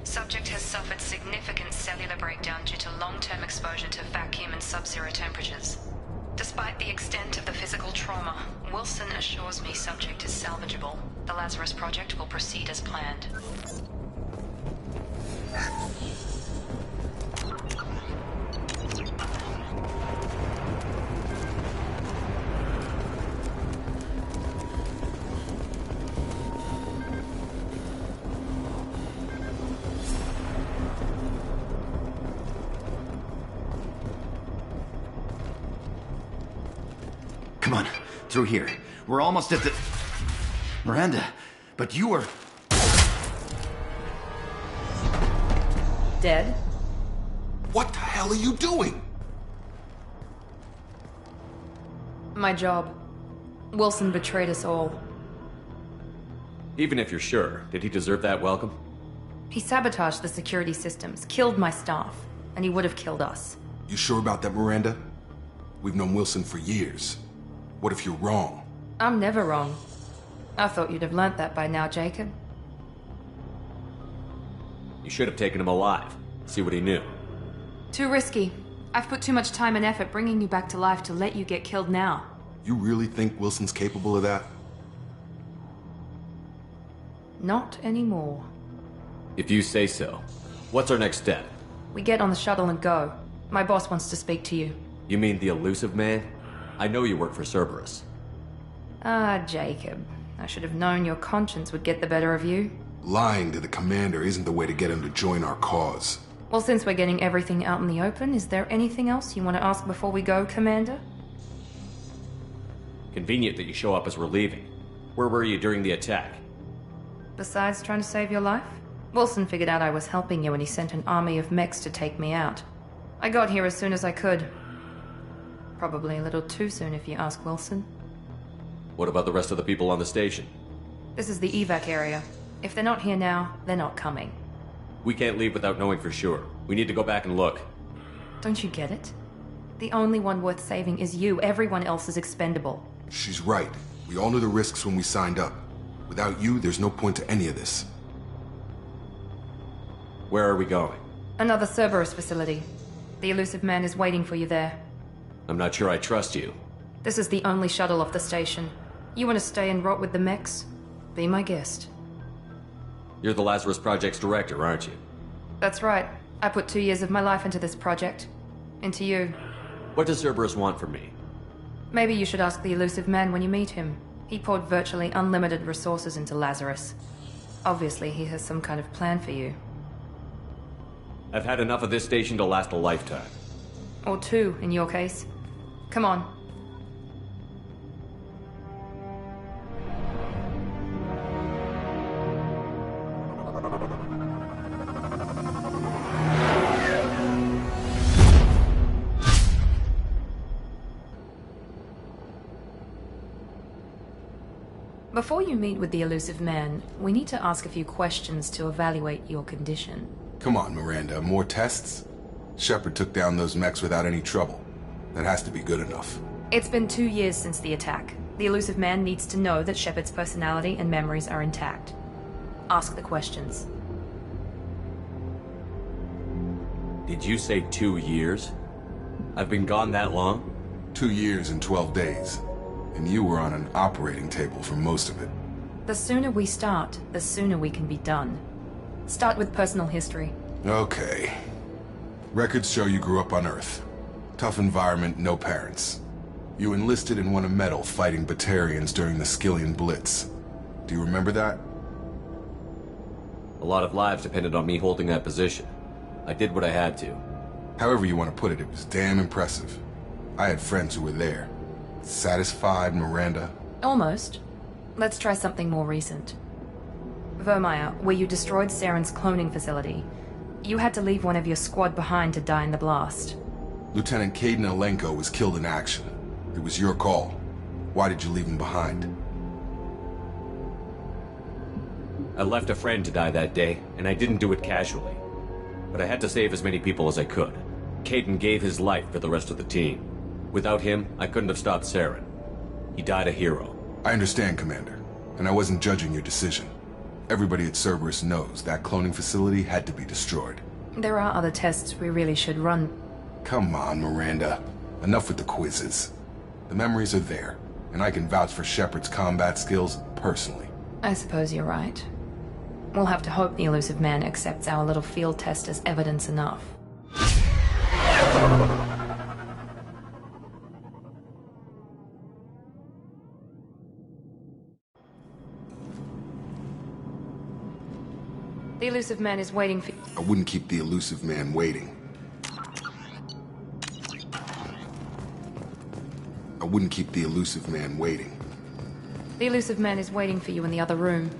S1: subject has suffered significant cellular breakdown due to long-term exposure to vacuum and sub-zero temperatures. Despite the extent of the physical trauma, Wilson assures me subject is salvageable. The Lazarus Project will proceed as planned.
S10: Come on, through here. We're almost at the... Miranda, but you were...
S5: Dead?
S14: What the hell are you doing?
S1: My job. Wilson betrayed us all.
S15: Even if you're sure, did he deserve that welcome?
S1: He sabotaged the security systems, killed my staff, and he would have killed us.
S14: You sure about that, Miranda? We've known Wilson for years. What if you're wrong?
S1: I'm never wrong. I thought you'd have learnt that by now, Jacob.
S15: You should have taken him alive. See what he knew.
S1: Too risky. I've put too much time and effort bringing you back to life to let you get killed now.
S14: You really think Wilson's capable of that?
S1: Not anymore.
S15: If you say so. What's our next step?
S1: We get on the shuttle and go. My boss wants to speak to you.
S15: You mean the elusive man? I know you work for Cerberus.
S1: Ah, Jacob. I should have known your conscience would get the better of you.
S14: Lying to the commander isn't the way to get him to join our cause.
S1: Well, since we're getting everything out in the open, is there anything else you want to ask before we go, Commander?
S15: Convenient that you show up as we're leaving. Where were you during the attack?
S1: Besides trying to save your life? Wilson figured out I was helping you and he sent an army of mechs to take me out. I got here as soon as I could. Probably a little too soon if you ask Wilson.
S15: What about the rest of the people on the station?
S1: This is the evac area. If they're not here now, they're not coming.
S15: We can't leave without knowing for sure. We need to go back and look.
S1: Don't you get it? The only one worth saving is you. Everyone else is expendable.
S14: She's right. We all knew the risks when we signed up. Without you, there's no point to any of this.
S15: Where are we going?
S1: Another Cerberus facility. The elusive man is waiting for you there.
S15: I'm not sure I trust you.
S1: This is the only shuttle off the station. You want to stay and rot with the mechs? Be my guest.
S15: You're the Lazarus Project's director, aren't you?
S1: That's right. I put 2 years of my life into this project. Into you.
S15: What does Cerberus want from me?
S1: Maybe you should ask the elusive man when you meet him. He poured virtually unlimited resources into Lazarus. Obviously, he has some kind of plan for you.
S15: I've had enough of this station to last a lifetime.
S1: Or 2, in your case. Come on. Before you meet with the elusive man, we need to ask a few questions to evaluate your condition.
S14: Come on, Miranda. More tests? Shepard took down those mechs without any trouble. That has to be good enough.
S1: It's been 2 years since the attack. The elusive man needs to know that Shepard's personality and memories are intact. Ask the questions.
S15: Did you say 2 years? I've been gone that long?
S14: 2 years and 12 days. And you were on an operating table for most of it.
S1: The sooner we start, the sooner we can be done. Start with personal history.
S14: Okay. Records show you grew up on Earth. Tough environment, no parents. You enlisted and won a medal fighting Batarians during the Skillian Blitz. Do you remember that?
S15: A lot of lives depended on me holding that position. I did what I had to.
S14: However you want to put it, it was damn impressive. I had friends who were there. Satisfied, Miranda?
S1: Almost. Let's try something more recent. Vermeer, where you destroyed Saren's cloning facility. You had to leave one of your squad behind to die in the blast.
S14: Lieutenant Kaidan Alenko was killed in action. It was your call. Why did you leave him behind?
S15: I left a friend to die that day, and I didn't do it casually. But I had to save as many people as I could. Kaidan gave his life for the rest of the team. Without him, I couldn't have stopped Saren. He died a hero.
S14: I understand, Commander, and I wasn't judging your decision. Everybody at Cerberus knows that cloning facility had to be destroyed.
S1: There are other tests we really should run.
S14: Come on, Miranda. Enough with the quizzes. The memories are there, and I can vouch for Shepard's combat skills personally.
S1: I suppose you're right. We'll have to hope the Illusive Man accepts our little field test as evidence enough. The Illusive Man is waiting for...
S14: I wouldn't keep the Illusive Man waiting. I wouldn't keep the Illusive Man waiting.
S1: The Illusive Man is waiting for you in the other room.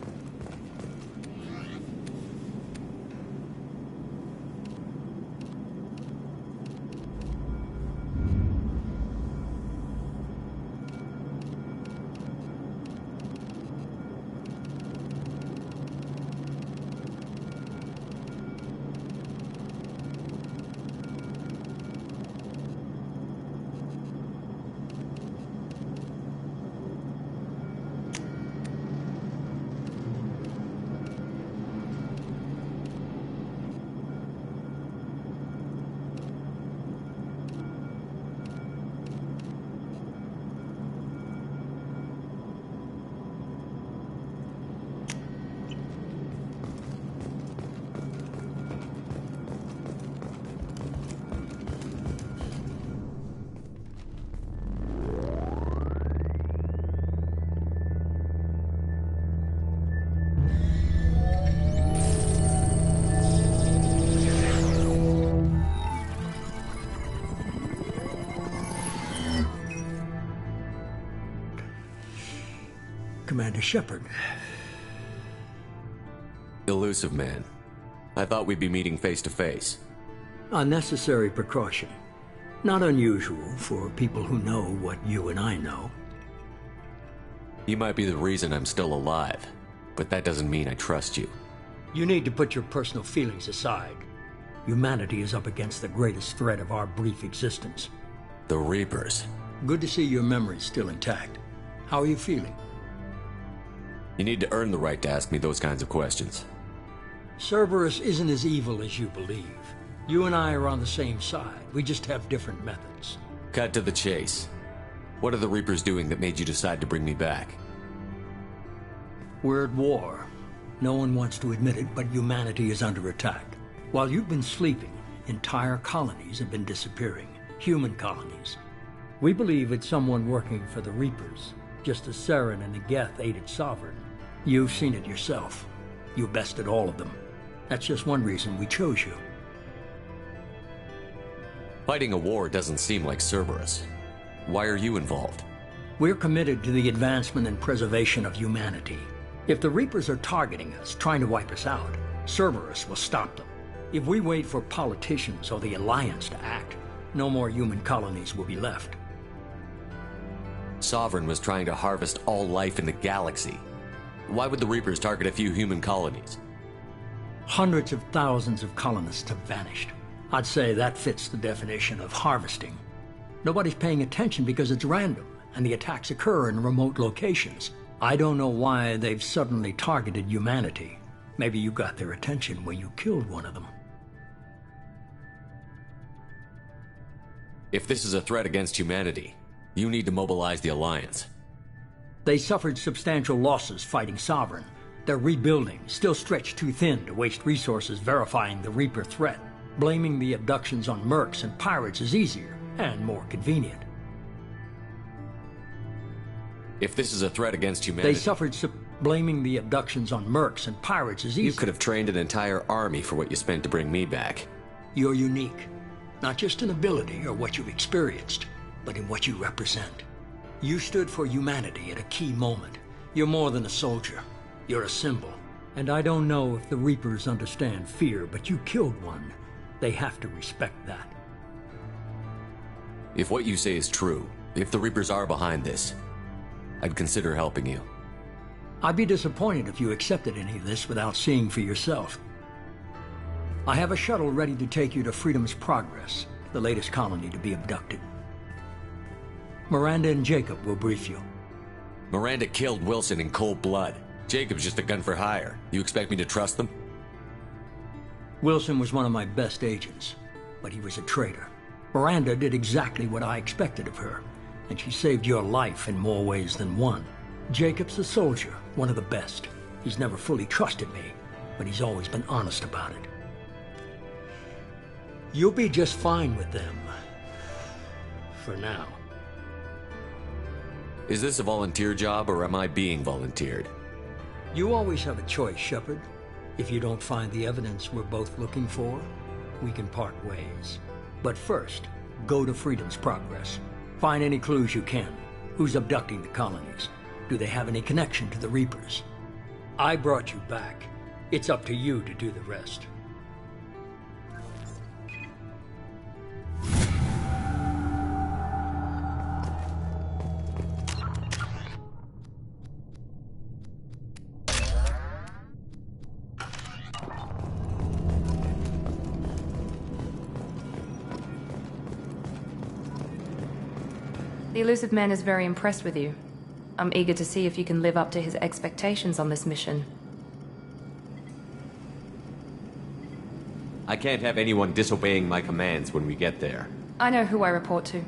S2: Commander Shepard.
S9: Illusive Man. I thought we'd be meeting face to face.
S2: A necessary precaution. Not unusual for people who know what you and I know.
S9: You might be the reason I'm still alive, but that doesn't mean I trust you.
S2: You need to put your personal feelings aside. Humanity is up against the greatest threat of our brief existence.
S9: The Reapers.
S2: Good to see your memory's still intact. How are you feeling?
S9: You need to earn the right to ask me those kinds of questions.
S2: Cerberus isn't as evil as you believe. You and I are on the same side. We just have different methods.
S9: Cut to the chase. What are the Reapers doing that made you decide to bring me back?
S2: We're at war. No one wants to admit it, but humanity is under attack. While you've been sleeping, entire colonies have been disappearing. Human colonies. We believe it's someone working for the Reapers, just as Saren and the Geth aided Sovereign. You've seen it yourself. You bested all of them. That's just one reason we chose you.
S9: Fighting a war doesn't seem like Cerberus. Why are you involved?
S2: We're committed to the advancement and preservation of humanity. If the Reapers are targeting us, trying to wipe us out, Cerberus will stop them. If we wait for politicians or the Alliance to act, no more human colonies will be left.
S9: Sovereign was trying to harvest all life in the galaxy. Why would the Reapers target a few human colonies?
S2: Hundreds of thousands of colonists have vanished. I'd say that fits the definition of harvesting. Nobody's paying attention because it's random, and the attacks occur in remote locations. I don't know why they've suddenly targeted humanity. Maybe you got their attention when you killed one of them.
S9: If this is a threat against humanity, you need to mobilize the Alliance.
S2: They suffered substantial losses fighting Sovereign. They're rebuilding, still stretched too thin to waste resources verifying the Reaper threat. Blaming the abductions on mercs and pirates is easier and more convenient.
S9: If this is a threat against humanity...
S2: They suffered blaming the abductions on mercs and pirates is easier.
S9: You could have trained an entire army for what you spent to bring me back.
S2: You're unique. Not just in ability or what you've experienced, but in what you represent. You stood for humanity at a key moment. You're more than a soldier. You're a symbol. And I don't know if the Reapers understand fear, but you killed one. They have to respect that.
S9: If what you say is true, if the Reapers are behind this, I'd consider helping you.
S2: I'd be disappointed if you accepted any of this without seeing for yourself. I have a shuttle ready to take you to Freedom's Progress, the latest colony to be abducted. Miranda and Jacob will brief you.
S9: Miranda killed Wilson in cold blood. Jacob's just a gun for hire. You expect me to trust them?
S2: Wilson was one of my best agents, but he was a traitor. Miranda did exactly what I expected of her, and she saved your life in more ways than one. Jacob's a soldier, one of the best. He's never fully trusted me, but he's always been honest about it. You'll be just fine with them. For now.
S9: Is this a volunteer job, or am I being volunteered?
S2: You always have a choice, Shepard. If you don't find the evidence we're both looking for, we can part ways. But first, go to Freedom's Progress. Find any clues you can. Who's abducting the colonies? Do they have any connection to the Reapers? I brought you back. It's up to you to do the rest.
S1: The Illusive Man is very impressed with you. I'm eager to see if you can live up to his expectations on this mission.
S15: I can't have anyone disobeying my commands when we get there.
S1: I know who I report to.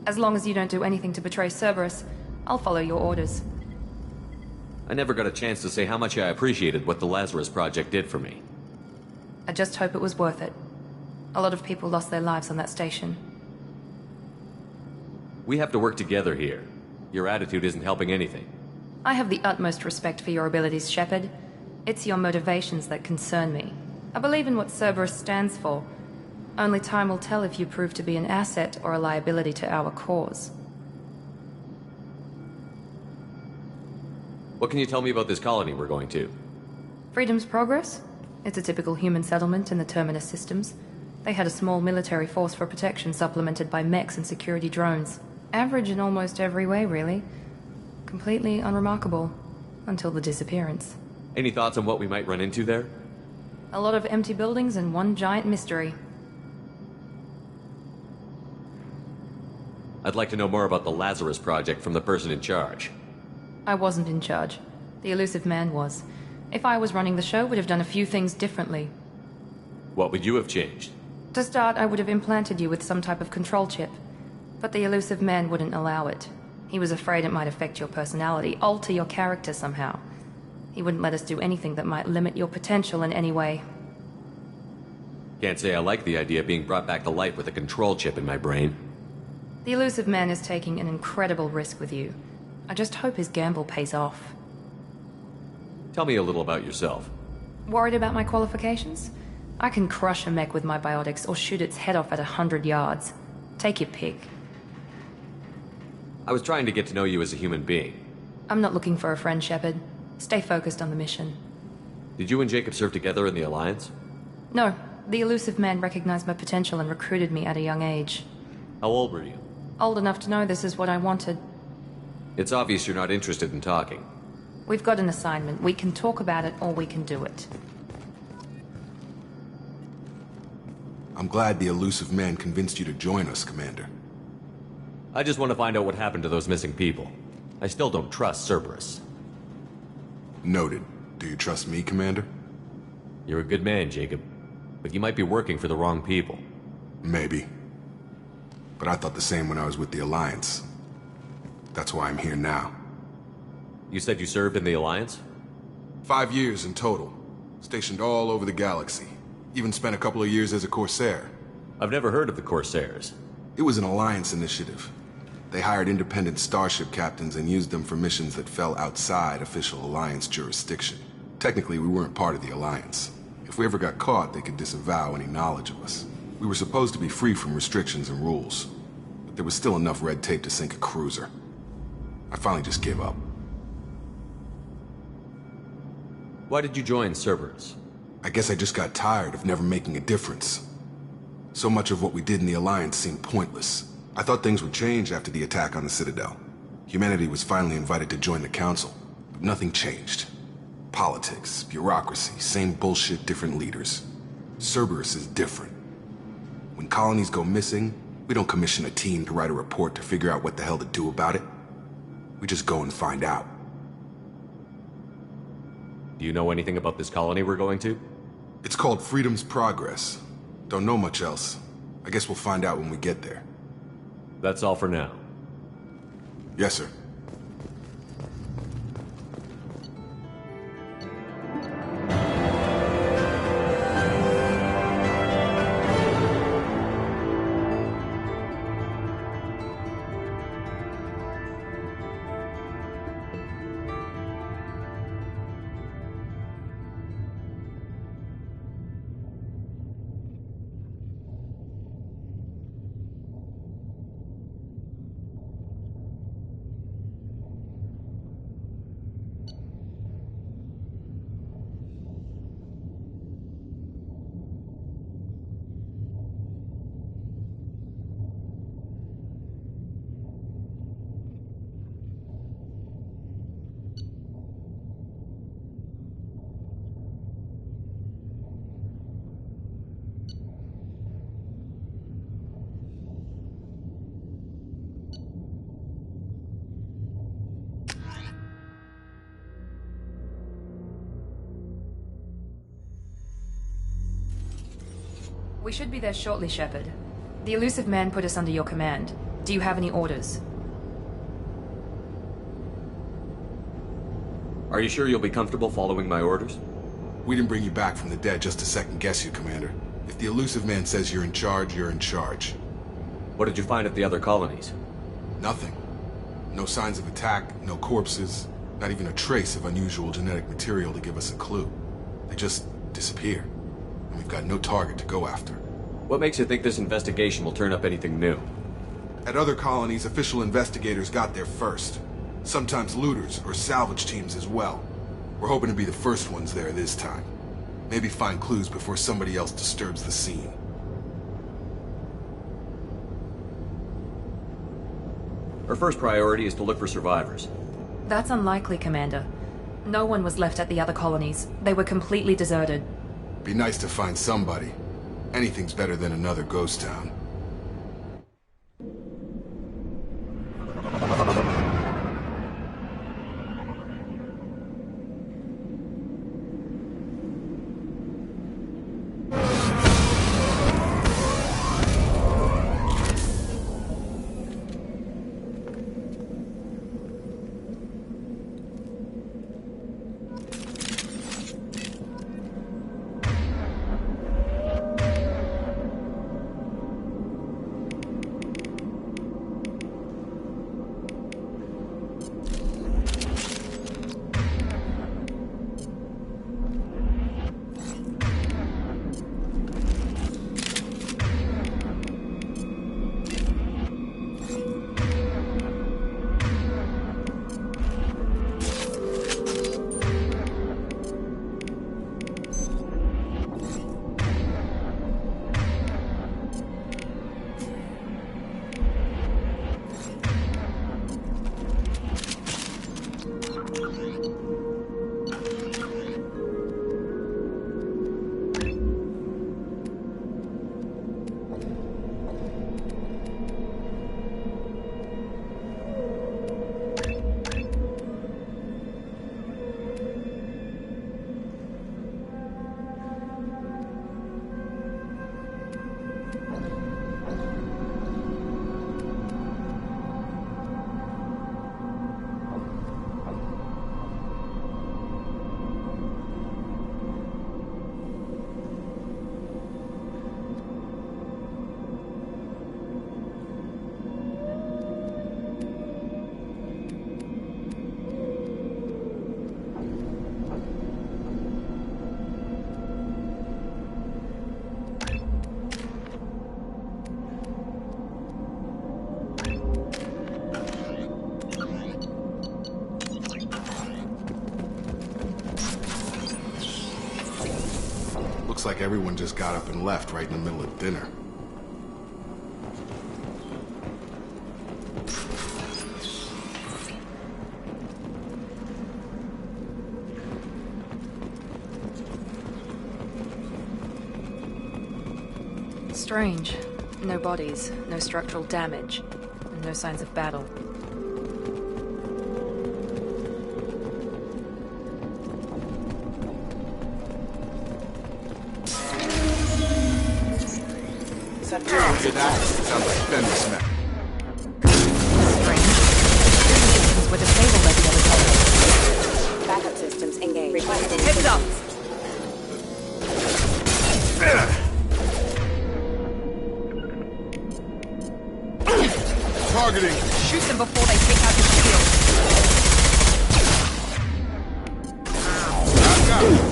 S1: As long as you don't do anything to betray Cerberus, I'll follow your orders.
S15: I never got a chance to say how much I appreciated what the Lazarus Project did for me.
S1: I just hope it was worth it. A lot of people lost their lives on that station.
S15: We have to work together here. Your attitude isn't helping anything.
S1: I have the utmost respect for your abilities, Shepard. It's your motivations that concern me. I believe in what Cerberus stands for. Only time will tell if you prove to be an asset or a liability to our cause.
S15: What can you tell me about this colony we're going to?
S1: Freedom's Progress? It's a typical human settlement in the Terminus systems. They had a small military force for protection supplemented by mechs and security drones. Average in almost every way, really. Completely unremarkable. Until the disappearance.
S15: Any thoughts on what we might run into there?
S1: A lot of empty buildings and one giant mystery.
S15: I'd like to know more about the Lazarus Project from the person in charge.
S1: I wasn't in charge. The Illusive Man was. If I was running the show, would have done a few things differently.
S15: What would you have changed?
S1: To start, I would have implanted you with some type of control chip. But the Illusive Man wouldn't allow it. He was afraid it might affect your personality, alter your character somehow. He wouldn't let us do anything that might limit your potential in any way.
S15: Can't say I like the idea of being brought back to life with a control chip in my brain.
S1: The Illusive Man is taking an incredible risk with you. I just hope his gamble pays off.
S15: Tell me a little about yourself.
S1: Worried about my qualifications? I can crush a mech with my biotics or shoot its head off at 100 yards. Take your pick.
S15: I was trying to get to know you as a human being.
S1: I'm not looking for a friend, Shepard. Stay focused on the mission.
S15: Did you and Jacob serve together in the Alliance?
S1: No. The Illusive Man recognized my potential and recruited me at a young age.
S15: How old were you?
S1: Old enough to know this is what I wanted.
S15: It's obvious you're not interested in talking.
S1: We've got an assignment. We can talk about it or we can do it.
S14: I'm glad the Illusive Man convinced you to join us, Commander.
S15: I just want to find out what happened to those missing people. I still don't trust Cerberus.
S14: Noted. Do you trust me, Commander?
S15: You're a good man, Jacob. But you might be working for the wrong people.
S14: Maybe. But I thought the same when I was with the Alliance. That's why I'm here now.
S15: You said you served in the Alliance?
S14: 5 years in total. Stationed all over the galaxy. Even spent a couple of years as a Corsair.
S15: I've never heard of the Corsairs.
S14: It was an Alliance initiative. They hired independent starship captains and used them for missions that fell outside official Alliance jurisdiction. Technically, we weren't part of the Alliance. If we ever got caught, they could disavow any knowledge of us. We were supposed to be free from restrictions and rules. But there was still enough red tape to sink a cruiser. I finally just gave up.
S15: Why did you join Cerberus?
S14: I guess I just got tired of never making a difference. So much of what we did in the Alliance seemed pointless. I thought things would change after the attack on the Citadel. Humanity was finally invited to join the Council, but nothing changed. Politics, bureaucracy, same bullshit, different leaders. Cerberus is different. When colonies go missing, we don't commission a team to write a report to figure out what the hell to do about it. We just go and find out.
S15: Do you know anything about this colony we're going to?
S14: It's called Freedom's Progress. Don't know much else. I guess we'll find out when we get there.
S15: That's all for now.
S14: Yes, sir.
S1: We should be there shortly, Shepard. The Illusive Man put us under your command. Do you have any orders?
S15: Are you sure you'll be comfortable following my orders?
S14: We didn't bring you back from the dead just to second guess you, Commander. If the Illusive Man says you're in charge, you're in charge.
S15: What did you find at the other colonies?
S14: Nothing. No signs of attack, no corpses, not even a trace of unusual genetic material to give us a clue. They just disappear. And we've got no target to go after.
S15: What makes you think this investigation will turn up anything new?
S14: At other colonies, official investigators got there first. Sometimes looters or salvage teams as well. We're hoping to be the first ones there this time. Maybe find clues before somebody else disturbs the scene.
S15: Our first priority is to look for survivors.
S1: That's unlikely, Commander. No one was left at the other colonies. They were completely deserted.
S14: Be nice to find somebody. Anything's better than another ghost town. Looks like everyone just got up and left right in the middle of dinner.
S1: Strange. No bodies, no structural damage, and no signs of battle.
S14: Hear that? Sounds like fender smack.
S5: Strange. Systems were disabled at the other side.
S16: Backup systems engaged. Requesting
S5: Heads up!
S14: Targeting!
S5: Shoot them before they take out the shield.
S14: I've got it.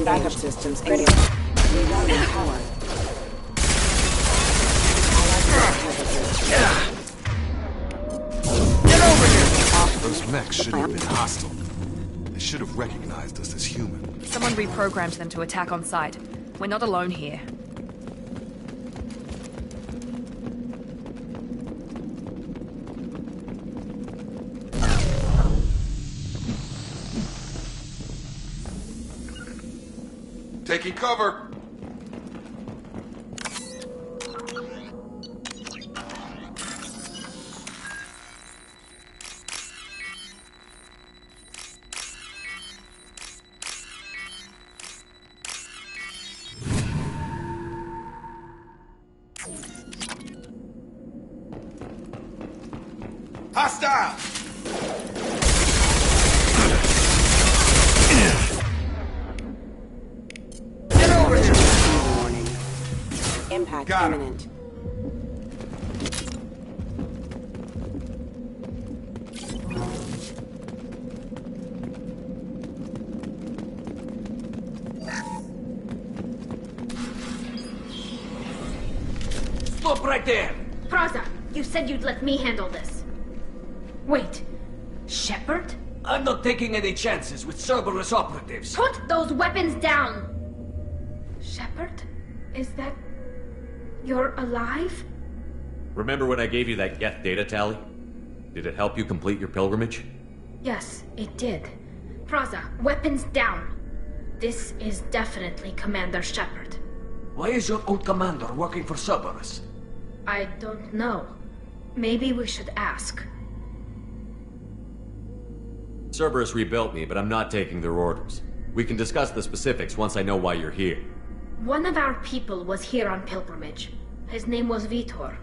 S16: Backup systems engaged. Rerouting power.
S14: Get over here! Those mechs shouldn't have been hostile. They should have recognized us as human.
S5: Someone reprogrammed them to attack on sight. We're not alone here.
S14: Taking cover! Hostile!
S16: Get over here! Warning. Impact
S14: Got
S16: imminent.
S8: Stop right there!
S17: Praza, you said you'd let me handle this. Wait, Shepard?
S8: I'm not taking any chances with Cerberus operatives.
S17: Put those weapons down! Shepard? Is that... you're alive?
S9: Remember when I gave you that Geth data tally? Did it help you complete your pilgrimage?
S17: Yes, it did. Praza, weapons down. This is definitely Commander Shepard.
S8: Why is your old commander working for Cerberus?
S17: I don't know. Maybe we should ask.
S9: Cerberus rebuilt me, but I'm not taking their orders. We can discuss the specifics once I know why you're here.
S17: One of our people was here on pilgrimage. His name was Vitor.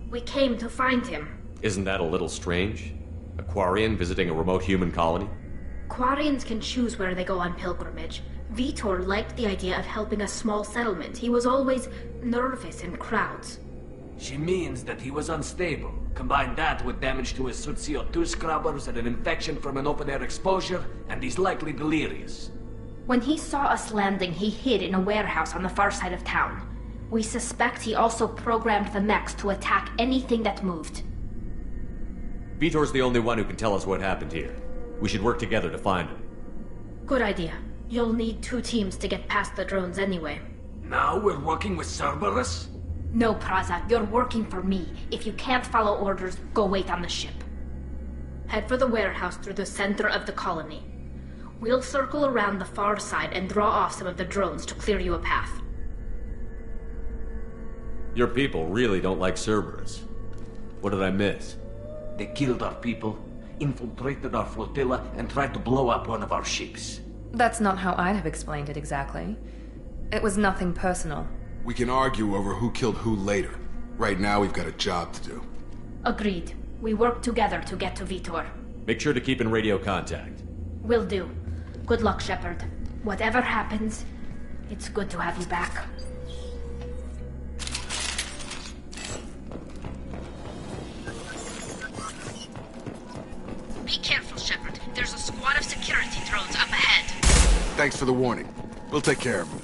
S17: We came to find him.
S9: Isn't that a little strange? A Quarian visiting a remote human colony?
S17: Quarians can choose where they go on pilgrimage. Vitor liked the idea of helping a small settlement. He was always nervous in crowds.
S8: She means that he was unstable. Combine that with damage to his suit CO2 scrubbers and an infection from an open-air exposure, and he's likely delirious.
S17: When he saw us landing, he hid in a warehouse on the far side of town. We suspect he also programmed the mechs to attack anything that moved.
S9: Vitor's the only one who can tell us what happened here. We should work together to find him.
S17: Good idea. You'll need 2 teams to get past the drones anyway.
S8: Now we're working with Cerberus?
S17: No, Praza, you're working for me. If you can't follow orders, go wait on the ship. Head for the warehouse through the center of the colony. We'll circle around the far side and draw off some of the drones to clear you a path.
S9: Your people really don't like Cerberus. What did I miss?
S8: They killed our people, infiltrated our flotilla, and tried to blow up one of our ships.
S1: That's not how I'd have explained it exactly. It was nothing personal.
S14: We can argue over who killed who later. Right now, we've got a job to do.
S17: Agreed. We work together to get to Vitor.
S9: Make sure to keep in radio contact.
S17: Will do. Good luck, Shepard. Whatever happens, it's good to have you back. Be careful, Shepard. There's a squad of security drones up ahead.
S14: Thanks for the warning. We'll take care of them.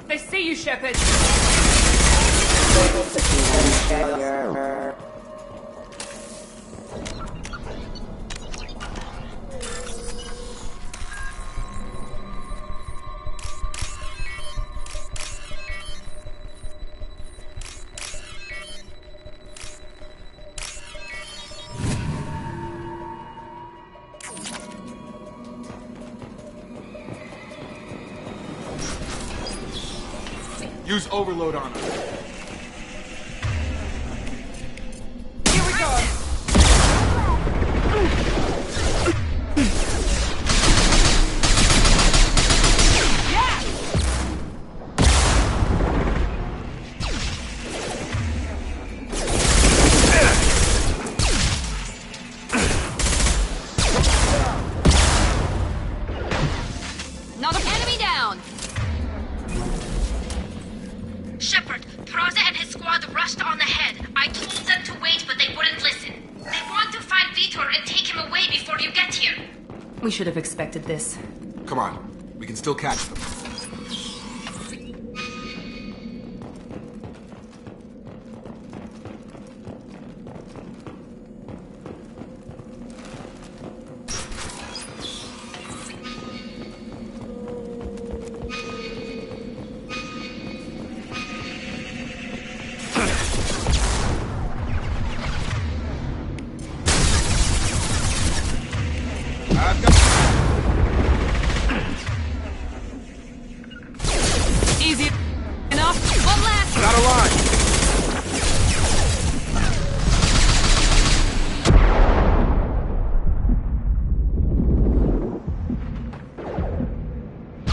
S5: They see you, Shepard!
S14: Use overload on them.
S5: Here we go!
S17: squad rushed on ahead. I told them to wait, but they wouldn't listen. They want to find Vitor and take him away before you get here.
S1: We should have expected this.
S14: Come on, we can still catch them.
S1: Easy enough. One last.
S14: Got a line.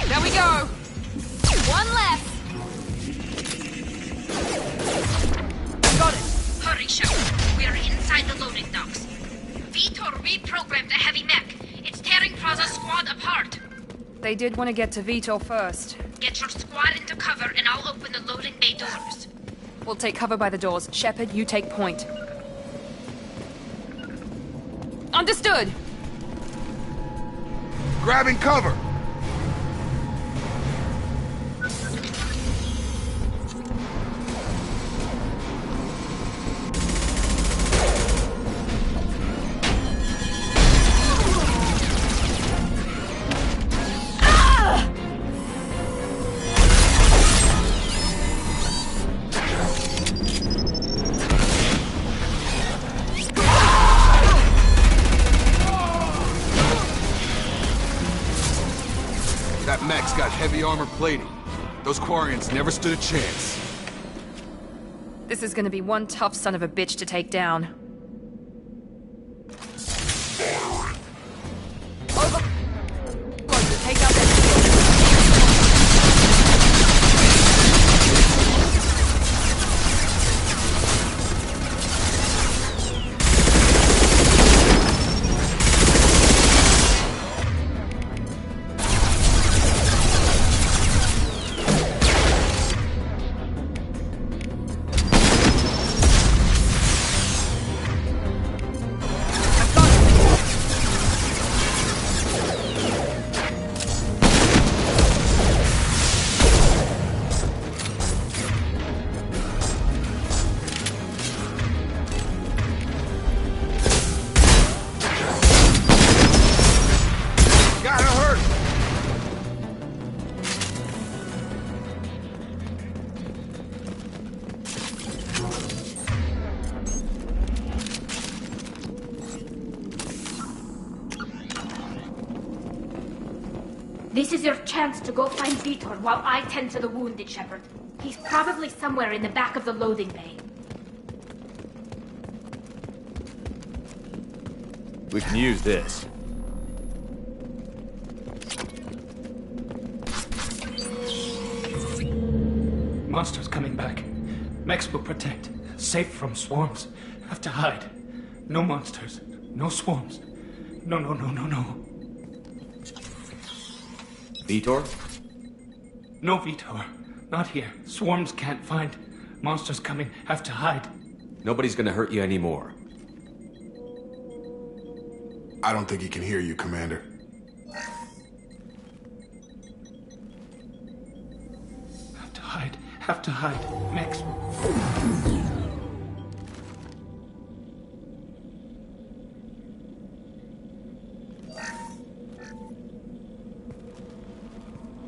S1: There we go. One left. Got it.
S17: Hurry, Shepard. We are inside the loading docks. Vitor reprogrammed the heavy mech. It's tearing Praza's squad apart.
S1: They did want to get to Vitor first.
S17: Get your squad into cover and I'll open the loading bay doors.
S1: We'll take cover by the doors. Shepard, you take point. Understood.
S14: Grabbing cover. That mech's got heavy armor plating. Those Quarians never stood a chance.
S1: This is gonna be one tough son of a bitch to take down. Over. Take out their shield.
S17: This is your chance to go find Vitor while I tend to the wounded, Shepard. He's probably somewhere in the back of the loading bay.
S15: We can use this.
S18: Monsters coming back. Mechs will protect. Safe from swarms. Have to hide. No monsters. No swarms. No.
S15: Vitor?
S18: No Vitor. Not here. Swarms can't find. Monsters coming. Have to hide.
S15: Nobody's gonna hurt you anymore.
S14: I don't think he can hear you, Commander.
S18: Have to hide. Have to hide. Mechs.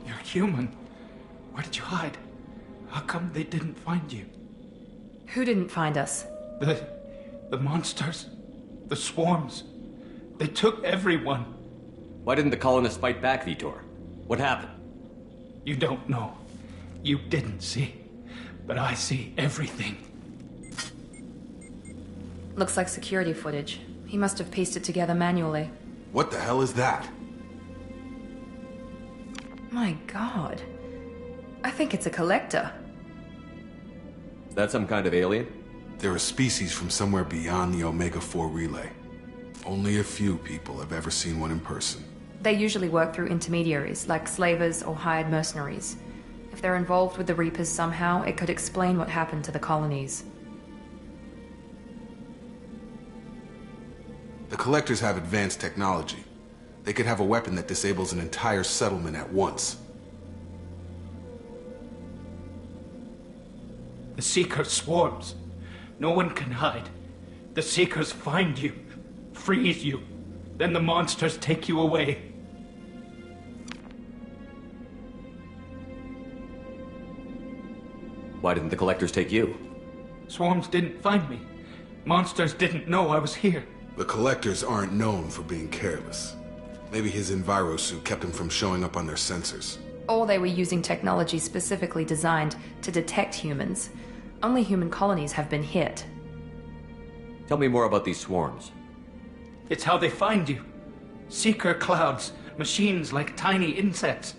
S18: You're human. Where did you hide? How come they didn't find you?
S1: Who didn't find us?
S18: The monsters. The swarms. They took everyone.
S15: Why didn't the colonists fight back, Vitor? What happened?
S18: You don't know. You didn't see. But I see everything.
S1: Looks like security footage. He must have pieced it together manually.
S14: What the hell is that?
S1: My God. I think it's a collector.
S15: Is that some kind of alien?
S14: They're a species from somewhere beyond the Omega-4 relay. Only a few people have ever seen one in person.
S1: They usually work through intermediaries, like slavers or hired mercenaries. If they're involved with the Reapers somehow, it could explain what happened to the colonies.
S14: The Collectors have advanced technology. They could have a weapon that disables an entire settlement at once.
S18: The Seeker swarms. No one can hide. The Seekers find you, freeze you, then the monsters take you away.
S15: Why didn't the Collectors take you?
S18: Swarms didn't find me. Monsters didn't know I was here.
S14: The Collectors aren't known for being careless. Maybe his envirosuit kept him from showing up on their sensors.
S1: Or they were using technology specifically designed to detect humans. Only human colonies have been hit.
S15: Tell me more about these swarms.
S18: It's how they find you. Seeker clouds, machines like tiny insects.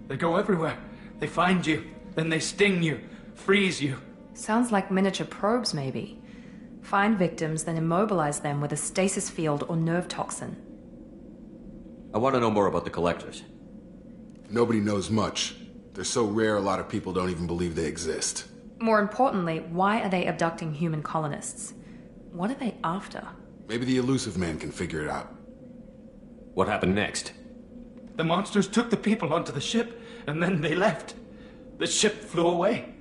S18: They go everywhere. They find you, then they sting you, freeze you.
S1: Sounds like miniature probes, maybe. Find victims, then immobilize them with a stasis field or nerve toxin.
S15: I want to know more about the Collectors.
S14: Nobody knows much. They're so rare a lot of people don't even believe they exist.
S1: More importantly, why are they abducting human colonists? What are they after?
S14: Maybe the Elusive Man can figure it out.
S15: What happened next?
S18: The monsters took the people onto the ship, and then they left. The ship flew away.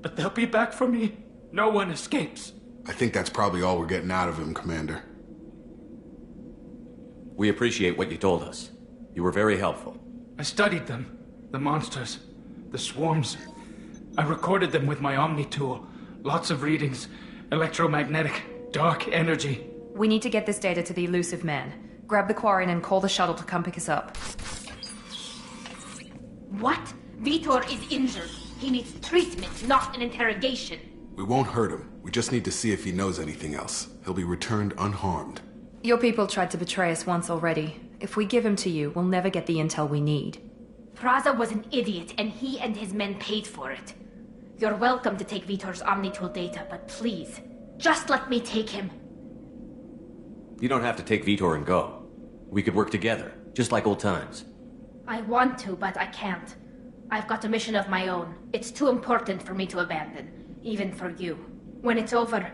S18: But they'll be back for me. No one escapes.
S14: I think that's probably all we're getting out of him, Commander.
S15: We appreciate what you told us. You were very helpful.
S18: I studied them. The monsters. The swarms. I recorded them with my Omni tool. Lots of readings. Electromagnetic. Dark energy.
S1: We need to get this data to the Elusive Man. Grab the Quarian and call the shuttle to come pick us up.
S17: What? Vitor is injured. He needs treatment, not an interrogation.
S14: We won't hurt him. We just need to see if he knows anything else. He'll be returned unharmed.
S1: Your people tried to betray us once already. If we give him to you, we'll never get the intel we need.
S17: Praza was an idiot, and he and his men paid for it. You're welcome to take Vitor's Omnitool data, but please, just let me take him.
S15: You don't have to take Vitor and go. We could work together, just like old times.
S17: I want to, but I can't. I've got a mission of my own. It's too important for me to abandon, even for you. When it's over,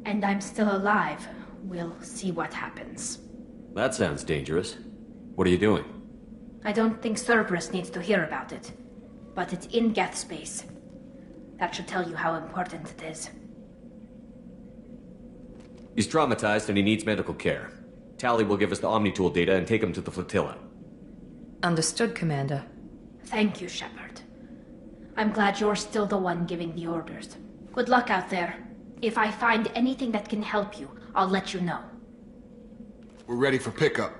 S17: and I'm still alive, we'll see what happens.
S15: That sounds dangerous. What are you doing?
S17: I don't think Cerberus needs to hear about it, but it's in Geth space. That should tell you how important it is.
S15: He's traumatized and he needs medical care. Tali will give us the Omnitool data and take him to the flotilla.
S1: Understood, Commander.
S17: Thank you, Shepard. I'm glad you're still the one giving the orders. Good luck out there. If I find anything that can help you, I'll let you know.
S14: We're ready for pickup.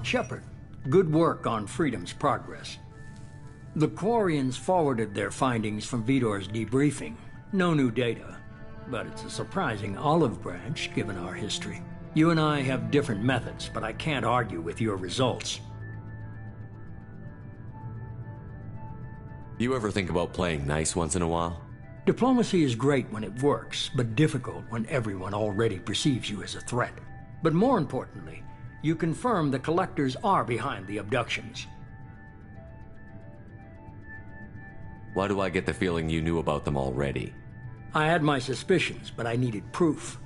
S2: Shepard, good work on Freedom's progress. The Quarians forwarded their findings from Vitor's debriefing. No new data, but it's a surprising olive branch given our history. You and I have different methods, but I can't argue with your results.
S9: You ever think about playing nice once in a while?
S2: Diplomacy is great when it works, but difficult when everyone already perceives you as a threat. But more importantly, you confirm the Collectors are behind the abductions.
S9: Why do I get the feeling you knew about them already?
S2: I had my suspicions, but I needed proof.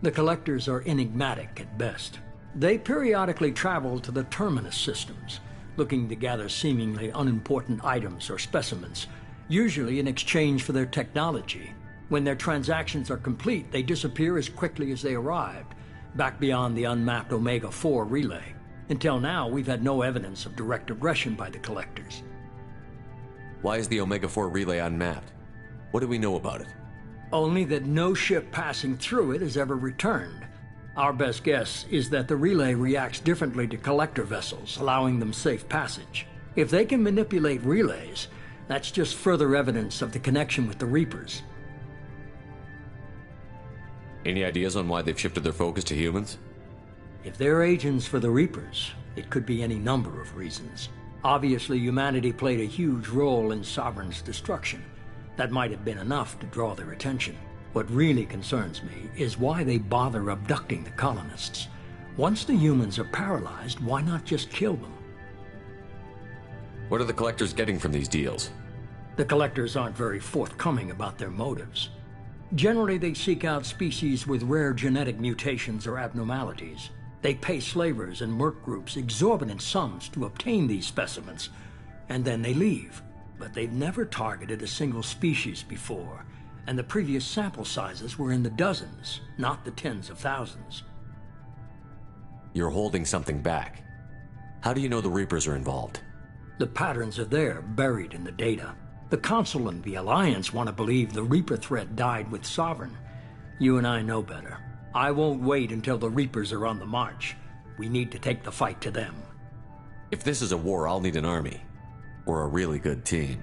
S2: The Collectors are enigmatic at best. They periodically travel to the Terminus systems, looking to gather seemingly unimportant items or specimens, usually in exchange for their technology. When their transactions are complete, they disappear as quickly as they arrived, back beyond the unmapped Omega-4 relay. Until now, we've had no evidence of direct aggression by the Collectors.
S9: Why is the Omega-4 relay unmapped? What do we know about it?
S2: Only that no ship passing through it has ever returned. Our best guess is that the relay reacts differently to Collector vessels, allowing them safe passage. If they can manipulate relays, that's just further evidence of the connection with the Reapers.
S9: Any ideas on why they've shifted their focus to humans?
S2: If they're agents for the Reapers, it could be any number of reasons. Obviously, humanity played a huge role in Sovereign's destruction. That might have been enough to draw their attention. What really concerns me is why they bother abducting the colonists. Once the humans are paralyzed, why not just kill them?
S9: What are the Collectors getting from these deals?
S2: The Collectors aren't very forthcoming about their motives. Generally, they seek out species with rare genetic mutations or abnormalities. They pay slavers and merc groups exorbitant sums to obtain these specimens, and then they leave. But they've never targeted a single species before, and the previous sample sizes were in the dozens, not the tens of thousands.
S9: You're holding something back. How do you know the Reapers are involved?
S2: The patterns are there, buried in the data. The Council and the Alliance want to believe the Reaper threat died with Sovereign. You and I know better. I won't wait until the Reapers are on the march. We need to take the fight to them.
S9: If this is a war, I'll need an army. Or a really good team.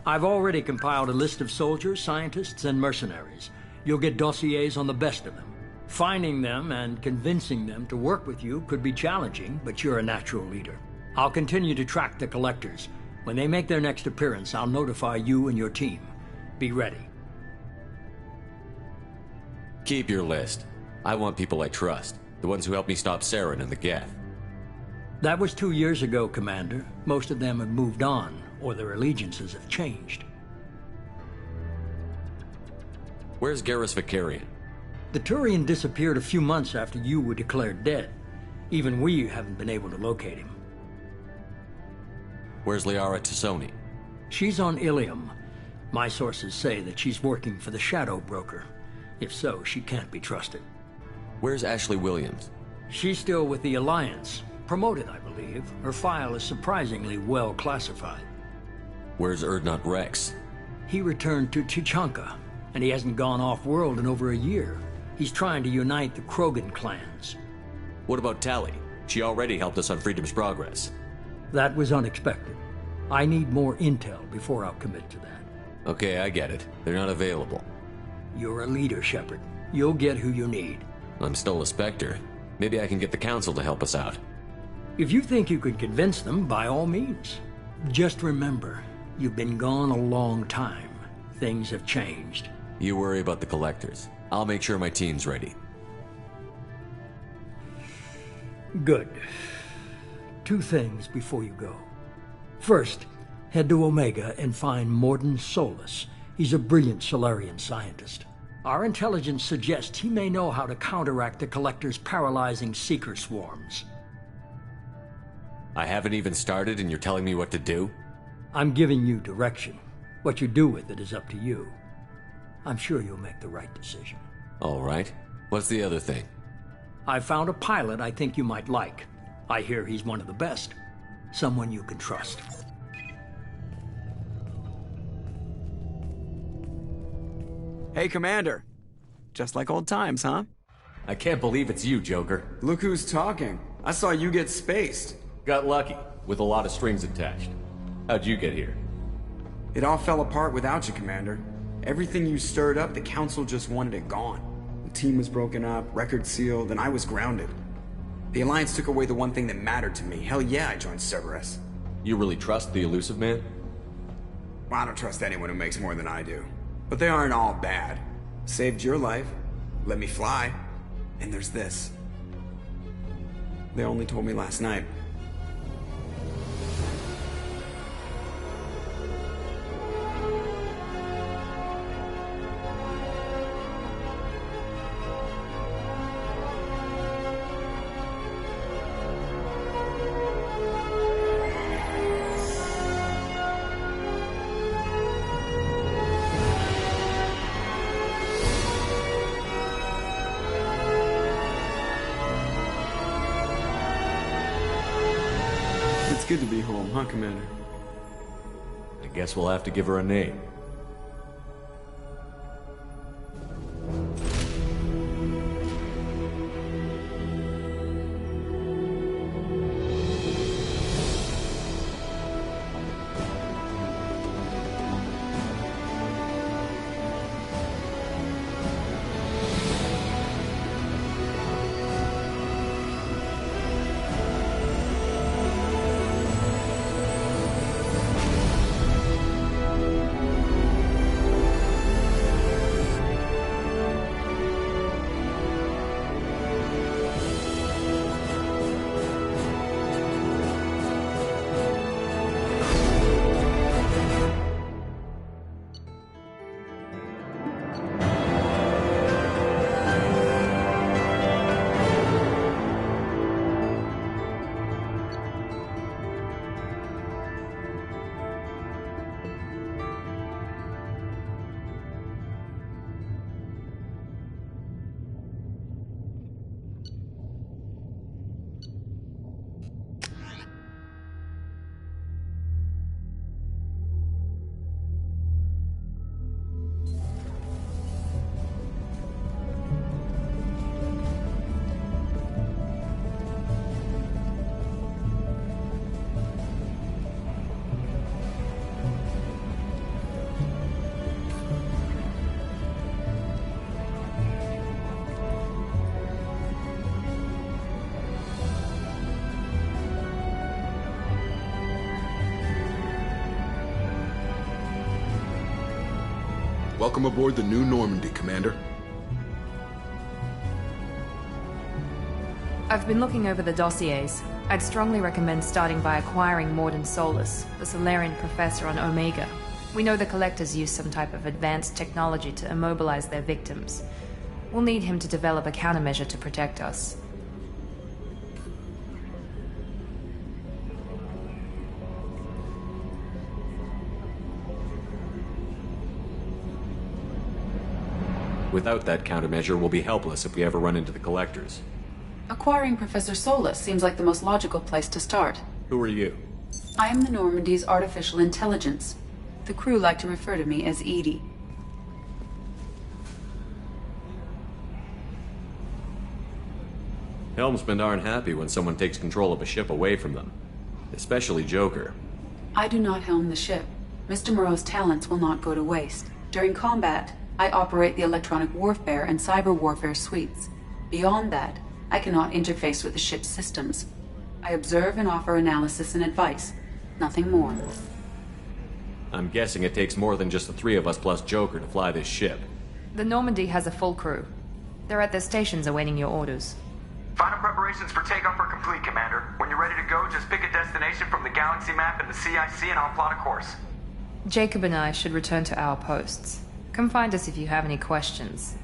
S2: I've already compiled a list of soldiers, scientists, and mercenaries. You'll get dossiers on the best of them. Finding them and convincing them to work with you could be challenging, but you're a natural leader. I'll continue to track the Collectors. When they make their next appearance, I'll notify you and your team. Be ready.
S9: Keep your list. I want people I trust. The ones who helped me stop Saren and the Geth.
S2: That was 2 years ago, Commander. Most of them have moved on, or their allegiances have changed.
S9: Where's Garrus Vakarian?
S2: The Turian disappeared a few months after you were declared dead. Even we haven't been able to locate him.
S9: Where's Liara Tassoni?
S2: She's on Ilium. My sources say that she's working for the Shadow Broker. If so, she can't be trusted.
S9: Where's Ashley Williams?
S2: She's still with the Alliance. Promoted, I believe. Her file is surprisingly well classified.
S9: Where's Urdnot Rex?
S2: He returned to Tuchanka, and he hasn't gone off-world in over a year. He's trying to unite the Krogan clans.
S9: What about Tali? She already helped us on Freedom's Progress.
S2: That was unexpected. I need more intel before I'll commit to that.
S9: Okay, I get it. They're not available.
S2: You're a leader, Shepard. You'll get who you need.
S9: I'm still a Spectre. Maybe I can get the Council to help us out.
S2: If you think you could convince them, by all means. Just remember, you've been gone a long time. Things have changed.
S9: You worry about the Collectors. I'll make sure my team's ready.
S2: Good. 2 things before you go. First, head to Omega and find Mordin Solus. He's a brilliant Solarian scientist. Our intelligence suggests he may know how to counteract the Collector's paralyzing Seeker swarms.
S9: I haven't even started and you're telling me what to do?
S2: I'm giving you direction. What you do with it is up to you. I'm sure you'll make the right decision.
S9: All right. What's the other thing?
S2: I found a pilot I think you might like. I hear he's one of the best. Someone you can trust.
S3: Hey, Commander. Just like old times, huh?
S15: I can't believe it's you, Joker.
S3: Look who's talking. I saw you get spaced.
S15: Got lucky, with a lot of strings attached. How'd you get here?
S3: It all fell apart without you, Commander. Everything you stirred up, the Council just wanted it gone. The team was broken up, record sealed, and I was grounded. The Alliance took away the one thing that mattered to me. Hell yeah, I joined Cerberus.
S15: You really trust the Illusive Man?
S3: Well, I don't trust anyone who makes more than I do. But they aren't all bad. Saved your life, let me fly, and there's this. They only told me last night. Good to be home, huh, Commander?
S15: I guess we'll have to give her a name.
S14: Welcome aboard the New Normandy, Commander.
S1: I've been looking over the dossiers. I'd strongly recommend starting by acquiring Mordin Solus, the Solarian professor on Omega. We know the Collectors use some type of advanced technology to immobilize their victims. We'll need him to develop a countermeasure to protect us.
S9: Without that countermeasure, we'll be helpless if we ever run into the Collectors.
S19: Acquiring Professor Solus seems like the most logical place to start.
S9: Who are you?
S19: I am the Normandy's artificial intelligence. The crew like to refer to me as EDI.
S9: Helmsmen aren't happy when someone takes control of a ship away from them. Especially Joker.
S19: I do not helm the ship. Mr. Moreau's talents will not go to waste. During combat, I operate the electronic warfare and cyber warfare suites. Beyond that, I cannot interface with the ship's systems. I observe and offer analysis and advice. Nothing more.
S9: I'm guessing it takes more than just the three of us plus Joker to fly this ship.
S1: The Normandy has a full crew. They're at their stations awaiting your orders.
S20: Final preparations for takeoff are complete, Commander. When you're ready to go, just pick a destination from the galaxy map and the CIC and I'll plot a course.
S1: Jacob and I should return to our posts. Come find us if you have any questions.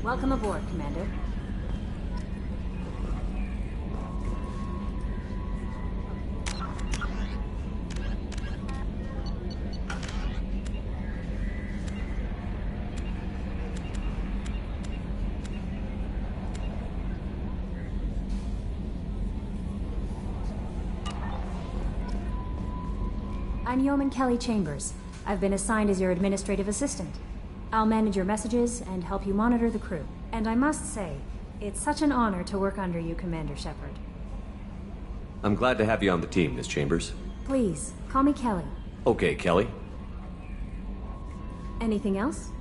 S11: Welcome aboard, Commander. I'm Yeoman Kelly Chambers. I've been assigned as your administrative assistant. I'll manage your messages and help you monitor the crew. And I must say, it's such an honor to work under you, Commander Shepard.
S15: I'm glad to have you on the team, Miss Chambers.
S11: Please, call me Kelly.
S15: Okay, Kelly.
S11: Anything else?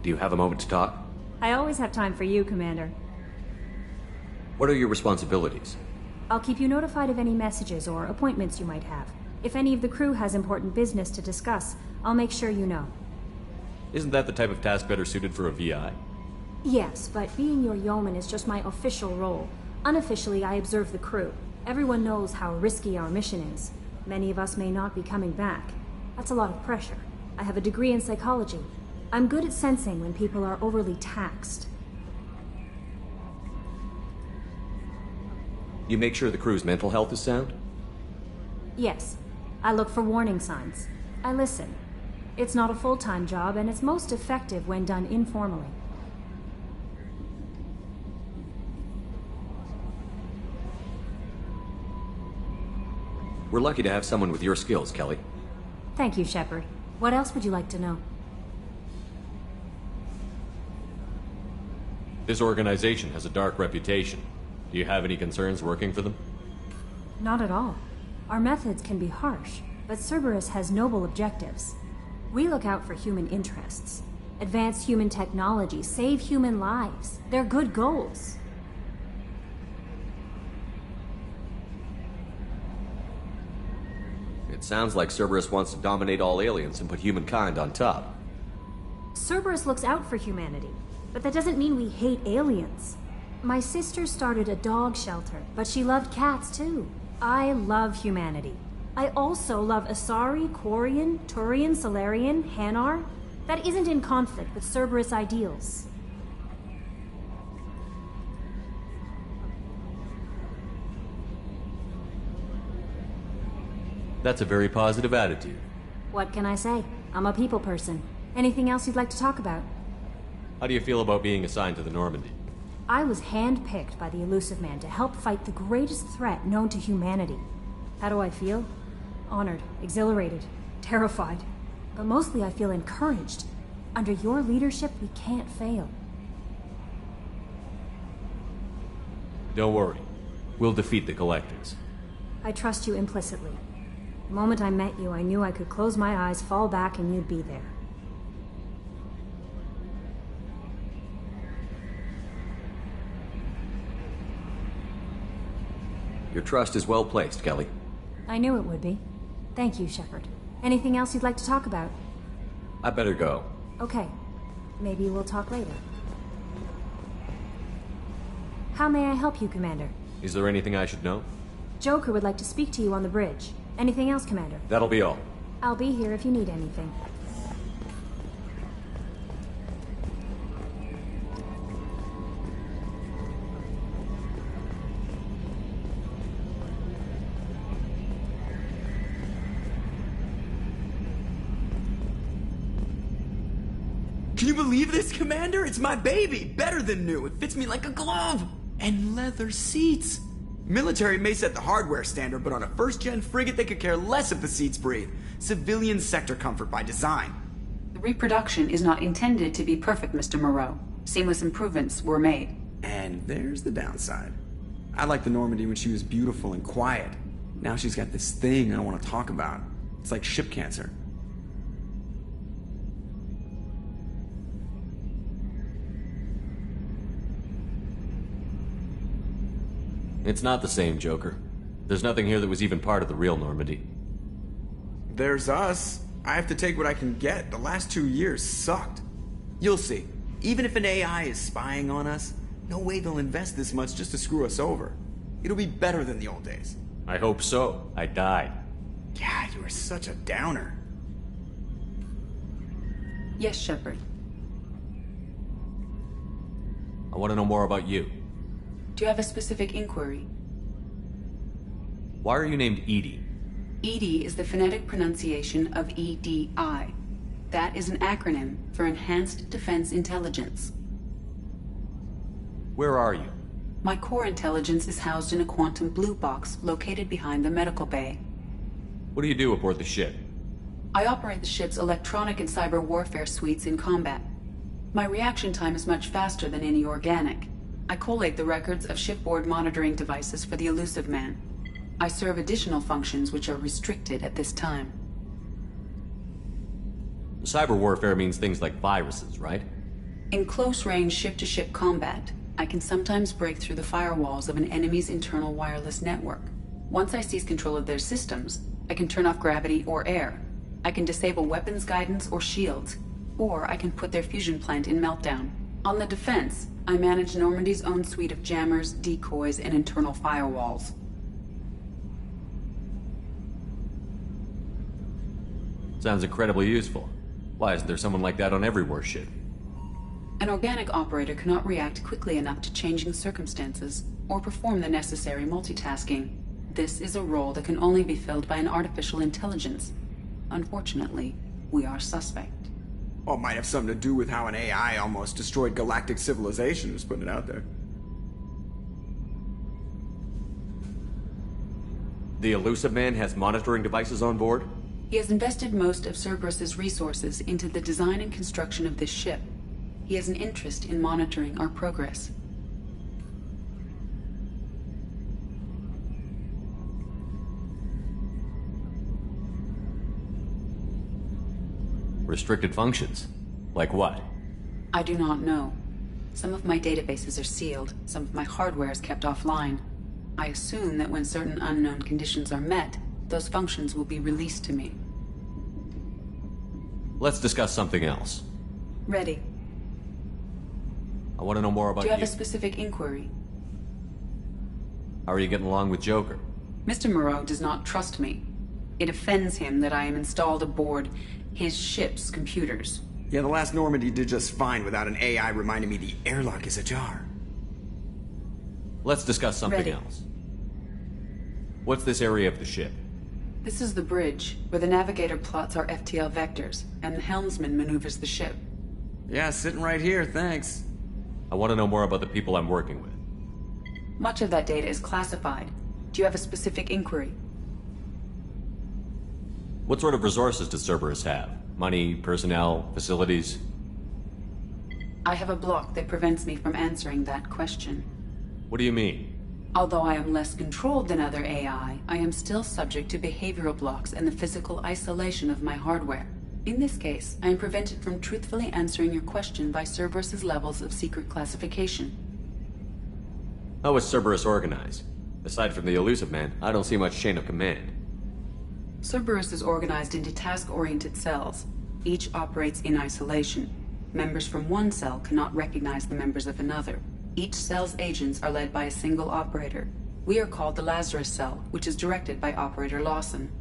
S15: Do you have a moment to talk?
S11: I always have time for you, Commander.
S15: What are your responsibilities?
S11: I'll keep you notified of any messages or appointments you might have. If any of the crew has important business to discuss, I'll make sure you know.
S15: Isn't that the type of task better suited for a VI?
S11: Yes, but being your yeoman is just my official role. Unofficially, I observe the crew. Everyone knows how risky our mission is. Many of us may not be coming back. That's a lot of pressure. I have a degree in psychology. I'm good at sensing when people are overly taxed.
S15: You make sure the crew's mental health is sound?
S11: Yes. I look for warning signs. I listen. It's not a full-time job, and it's most effective when done informally.
S15: We're lucky to have someone with your skills, Kelly.
S11: Thank you, Shepard. What else would you like to know?
S15: This organization has a dark reputation. Do you have any concerns working for them?
S11: Not at all. Our methods can be harsh, but Cerberus has noble objectives. We look out for human interests. Advance human technology, save human lives. They're good goals.
S15: It sounds like Cerberus wants to dominate all aliens and put humankind on top.
S11: Cerberus looks out for humanity, but that doesn't mean we hate aliens. My sister started a dog shelter, but she loved cats too. I love humanity. I also love Asari, Quarian, Turian, Solarian, Hanar. That isn't in conflict with Cerberus ideals.
S15: That's a very positive attitude.
S11: What can I say? I'm a people person. Anything else you'd like to talk about?
S15: How do you feel about being assigned to the Normandy?
S11: I was handpicked by the Illusive Man to help fight the greatest threat known to humanity. How do I feel? Honored, exhilarated, terrified. But mostly I feel encouraged. Under your leadership, we can't fail.
S15: Don't worry. We'll defeat the Collectors.
S11: I trust you implicitly. The moment I met you, I knew I could close my eyes, fall back, and you'd be there.
S15: Your trust is well placed, Kelly.
S11: I knew it would be. Thank you, Shepard. Anything else you'd like to talk about?
S15: I better go.
S11: Okay. Maybe we'll talk later. How may I help you, Commander?
S15: Is there anything I should know?
S11: Joker would like to speak to you on the bridge. Anything else, Commander?
S15: That'll be all.
S11: I'll be here if you need anything.
S3: Can you believe this, Commander? It's my baby! Better than new. It fits me like a glove! And leather seats! Military may set the hardware standard, but on a first-gen frigate, they could care less if the seats breathe. Civilian sector comfort by design.
S19: The reproduction is not intended to be perfect, Mr. Moreau. Seamless improvements were made.
S3: And there's the downside. I liked the Normandy when she was beautiful and quiet. Now she's got this thing I want to talk about. It's like ship cancer.
S15: It's not the same, Joker. There's nothing here that was even part of the real Normandy.
S3: There's us. I have to take what I can get. The last 2 years sucked. You'll see. Even if an AI is spying on us, no way they'll invest this much just to screw us over. It'll be better than the old days.
S15: I hope so. I died.
S3: Yeah, you are such a downer.
S19: Yes, Shepard.
S9: I want to know more about you.
S19: Do you have a specific inquiry?
S9: Why are you named EDI?
S19: EDI is the phonetic pronunciation of EDI. That is an acronym for Enhanced Defense Intelligence.
S9: Where are you?
S19: My core intelligence is housed in a quantum blue box located behind the medical bay.
S9: What do you do aboard the ship?
S19: I operate the ship's electronic and cyber warfare suites in combat. My reaction time is much faster than any organic. I collate the records of shipboard monitoring devices for the Illusive Man. I serve additional functions which are restricted at this time.
S9: Cyber warfare means things like viruses, right?
S19: In close-range ship-to-ship combat, I can sometimes break through the firewalls of an enemy's internal wireless network. Once I seize control of their systems, I can turn off gravity or air. I can disable weapons guidance or shields, or I can put their fusion plant in meltdown. On the defense, I manage Normandy's own suite of jammers, decoys, and internal firewalls.
S9: Sounds incredibly useful. Why isn't there someone like that on every warship?
S19: An organic operator cannot react quickly enough to changing circumstances, or perform the necessary multitasking. This is a role that can only be filled by an artificial intelligence. Unfortunately, we are suspect.
S3: Well, it might have something to do with how an AI almost destroyed galactic civilization, just putting it out there.
S9: The Illusive Man has monitoring devices on board?
S19: He has invested most of Cerberus's resources into the design and construction of this ship. He has an interest in monitoring our progress.
S9: Restricted functions? Like what?
S19: I do not know. Some of my databases are sealed, some of my hardware is kept offline. I assume that when certain unknown conditions are met, those functions will be released to me.
S9: Let's discuss something else.
S19: Ready.
S9: I want to know more about you.
S19: Do you have a specific inquiry?
S9: How are you getting along with Joker?
S19: Mr. Moreau does not trust me. It offends him that I am installed aboard his ship's computers.
S3: Yeah, the last Normandy did just fine without an AI reminding me the airlock is ajar.
S9: Let's discuss something
S19: Ready.
S9: else. What's this area of the ship?
S19: This is the bridge, where the navigator plots our FTL vectors, and the helmsman maneuvers the ship.
S3: Yeah, sitting right here, thanks.
S9: I want to know more about the people I'm working with.
S19: Much of that data is classified. Do you have a specific inquiry?
S9: What sort of resources does Cerberus have? Money, personnel, facilities?
S19: I have a block that prevents me from answering that question.
S9: What do you mean?
S19: Although I am less controlled than other AI, I am still subject to behavioral blocks and the physical isolation of my hardware. In this case, I am prevented from truthfully answering your question by Cerberus's levels of secret classification.
S9: How is Cerberus organized? Aside from the Illusive Man, I don't see much chain of command.
S19: Cerberus is organized into task-oriented cells. Each operates in isolation. Members from one cell cannot recognize the members of another. Each cell's agents are led by a single operator. We are called the Lazarus Cell, which is directed by Operator Lawson.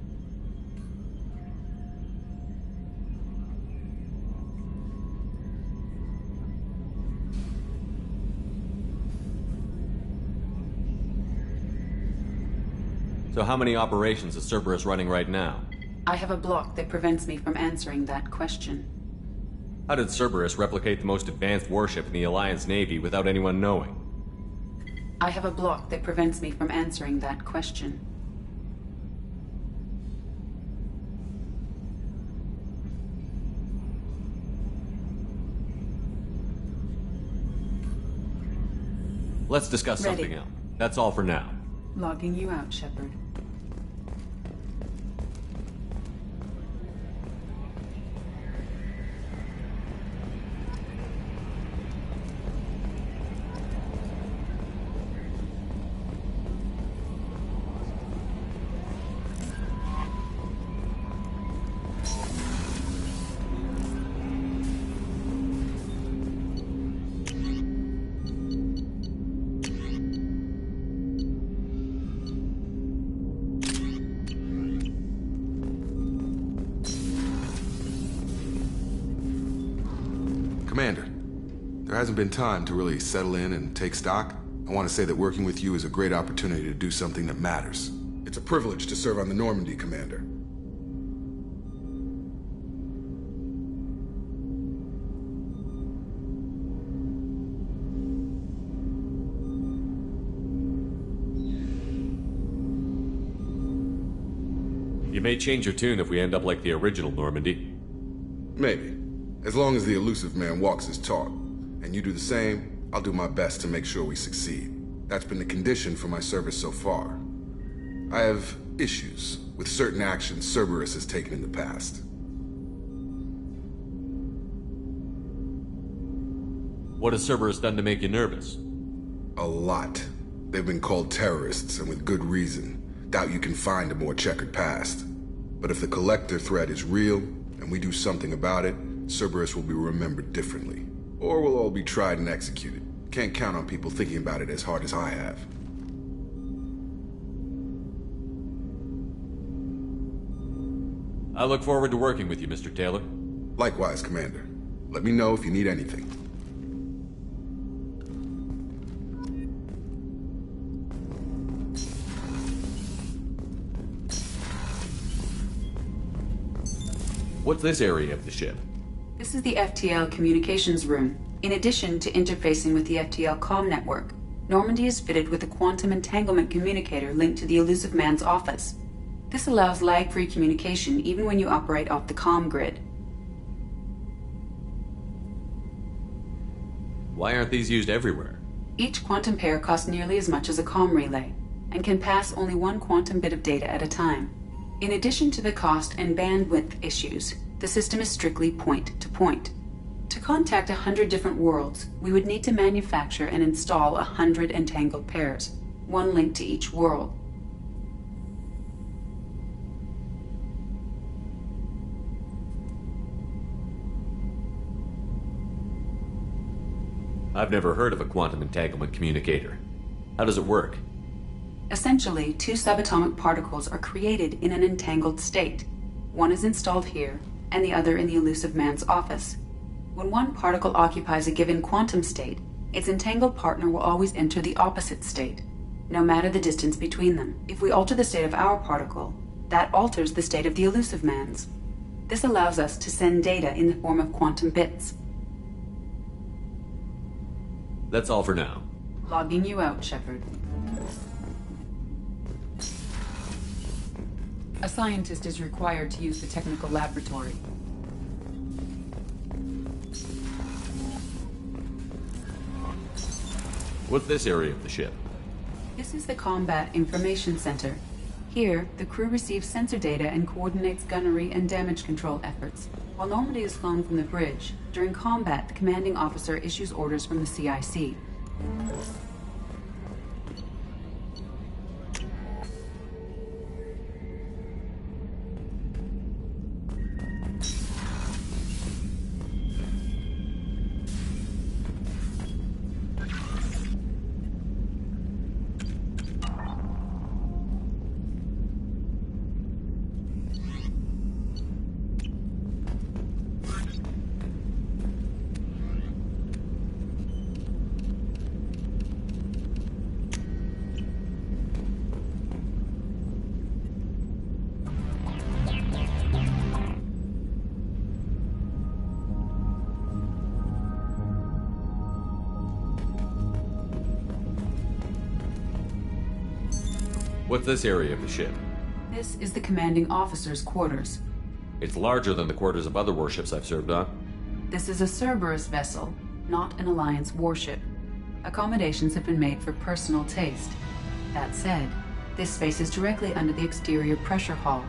S9: So how many operations is Cerberus running right now?
S19: I have a block that prevents me from answering that question.
S9: How did Cerberus replicate the most advanced warship in the Alliance Navy without anyone knowing?
S19: I have a block that prevents me from answering that question.
S9: Let's discuss
S19: Ready.
S9: something else. That's all for now.
S19: Logging you out, Shepard.
S14: hasn't been time to really settle in and take stock, I want to say that working with you is a great opportunity to do something that matters. It's a privilege to serve on the Normandy, Commander.
S9: You may change your tune if we end up like the original Normandy.
S14: Maybe. As long as the elusive man walks his talk, and you do the same, I'll do my best to make sure we succeed. That's been the condition for my service so far. I have issues with certain actions Cerberus has taken in the past.
S9: What has Cerberus done to make you nervous?
S14: A lot. They've been called terrorists, and with good reason. Doubt you can find a more checkered past. But if the Collector threat is real, and we do something about it, Cerberus will be remembered differently. Or we'll all be tried and executed. Can't count on people thinking about it as hard as I have.
S9: I look forward to working with you, Mr. Taylor.
S14: Likewise, Commander. Let me know if you need anything.
S9: What's this area of the ship?
S19: This is the FTL communications room. In addition to interfacing with the FTL comm network, Normandy is fitted with a quantum entanglement communicator linked to the elusive man's office. This allows lag-free communication even when you operate off the comm grid.
S9: Why aren't these used everywhere?
S19: Each quantum pair costs nearly as much as a comm relay, and can pass only one quantum bit of data at a time. In addition to the cost and bandwidth issues, the system is strictly point-to-point. To contact 100 different worlds, we would need to manufacture and install 100 entangled pairs, one link to each world.
S9: I've never heard of a quantum entanglement communicator. How does it work?
S19: Essentially, two subatomic particles are created in an entangled state. One is installed here, and the other in the elusive man's office. When one particle occupies a given quantum state, its entangled partner will always enter the opposite state, no matter the distance between them. If we alter the state of our particle, that alters the state of the elusive man's. This allows us to send data in the form of quantum bits.
S9: That's all for now.
S19: Logging you out, Shepard. A scientist is required to use the technical laboratory.
S9: What's this area of the ship?
S19: This is the Combat Information Center. Here, the crew receives sensor data and coordinates gunnery and damage control efforts. While Normandy is flown from the bridge, during combat, the commanding officer issues orders from the CIC.
S9: What's this area of the ship?
S19: This is the commanding officer's quarters.
S9: It's larger than the quarters of other warships I've served on.
S19: This is a Cerberus vessel, not an Alliance warship. Accommodations have been made for personal taste. That said, this space is directly under the exterior pressure hull.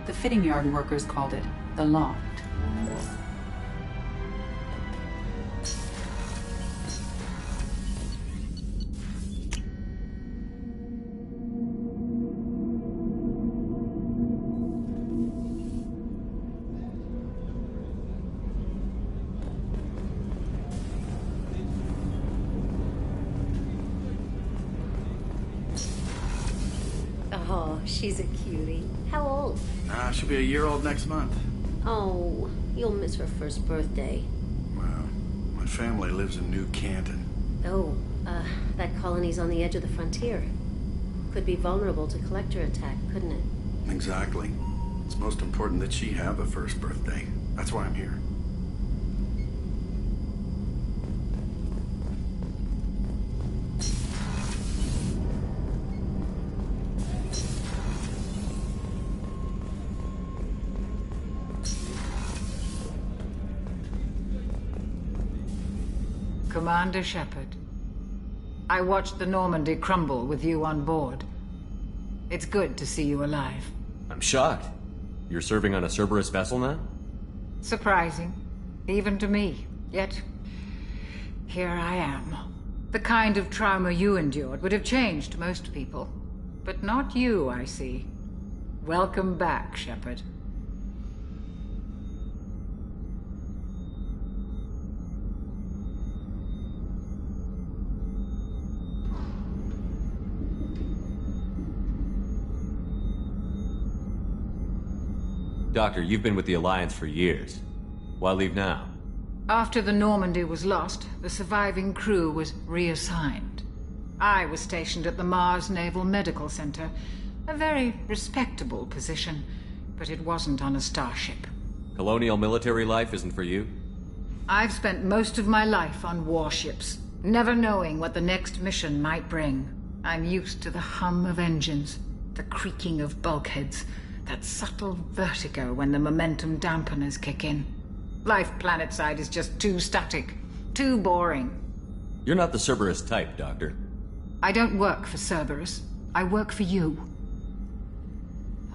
S19: The fitting yard workers called it the loft.
S21: Oh, she's a cutie. How old?
S22: She'll be a year old next month.
S21: Oh, you'll miss her first birthday.
S22: Well,
S4: My family lives in New Canton.
S21: Oh, that colony's on the edge of the frontier. Could be vulnerable to collector attack, couldn't it?
S4: Exactly. It's most important that she have a first birthday. That's why I'm here.
S22: Commander Shepard, I watched the Normandy crumble with you on board. It's good to see you alive.
S15: I'm shocked. You're serving on a Cerberus vessel now?
S22: Surprising, even to me. Yet, here I am. The kind of trauma you endured would have changed most people. But not you, I see. Welcome back, Shepard.
S15: Doctor, you've been with the Alliance for years. Why leave now?
S22: After the Normandy was lost, the surviving crew was reassigned. I was stationed at the Mars Naval Medical Center, a very respectable position, but it wasn't on a starship.
S15: Colonial military life isn't for you?
S22: I've spent most of my life on warships, never knowing what the next mission might bring. I'm used to the hum of engines, the creaking of bulkheads, that subtle vertigo when the momentum dampeners kick in. Life planetside is just too static, too boring.
S15: You're not the Cerberus type, Doctor.
S22: I don't work for Cerberus. I work for you.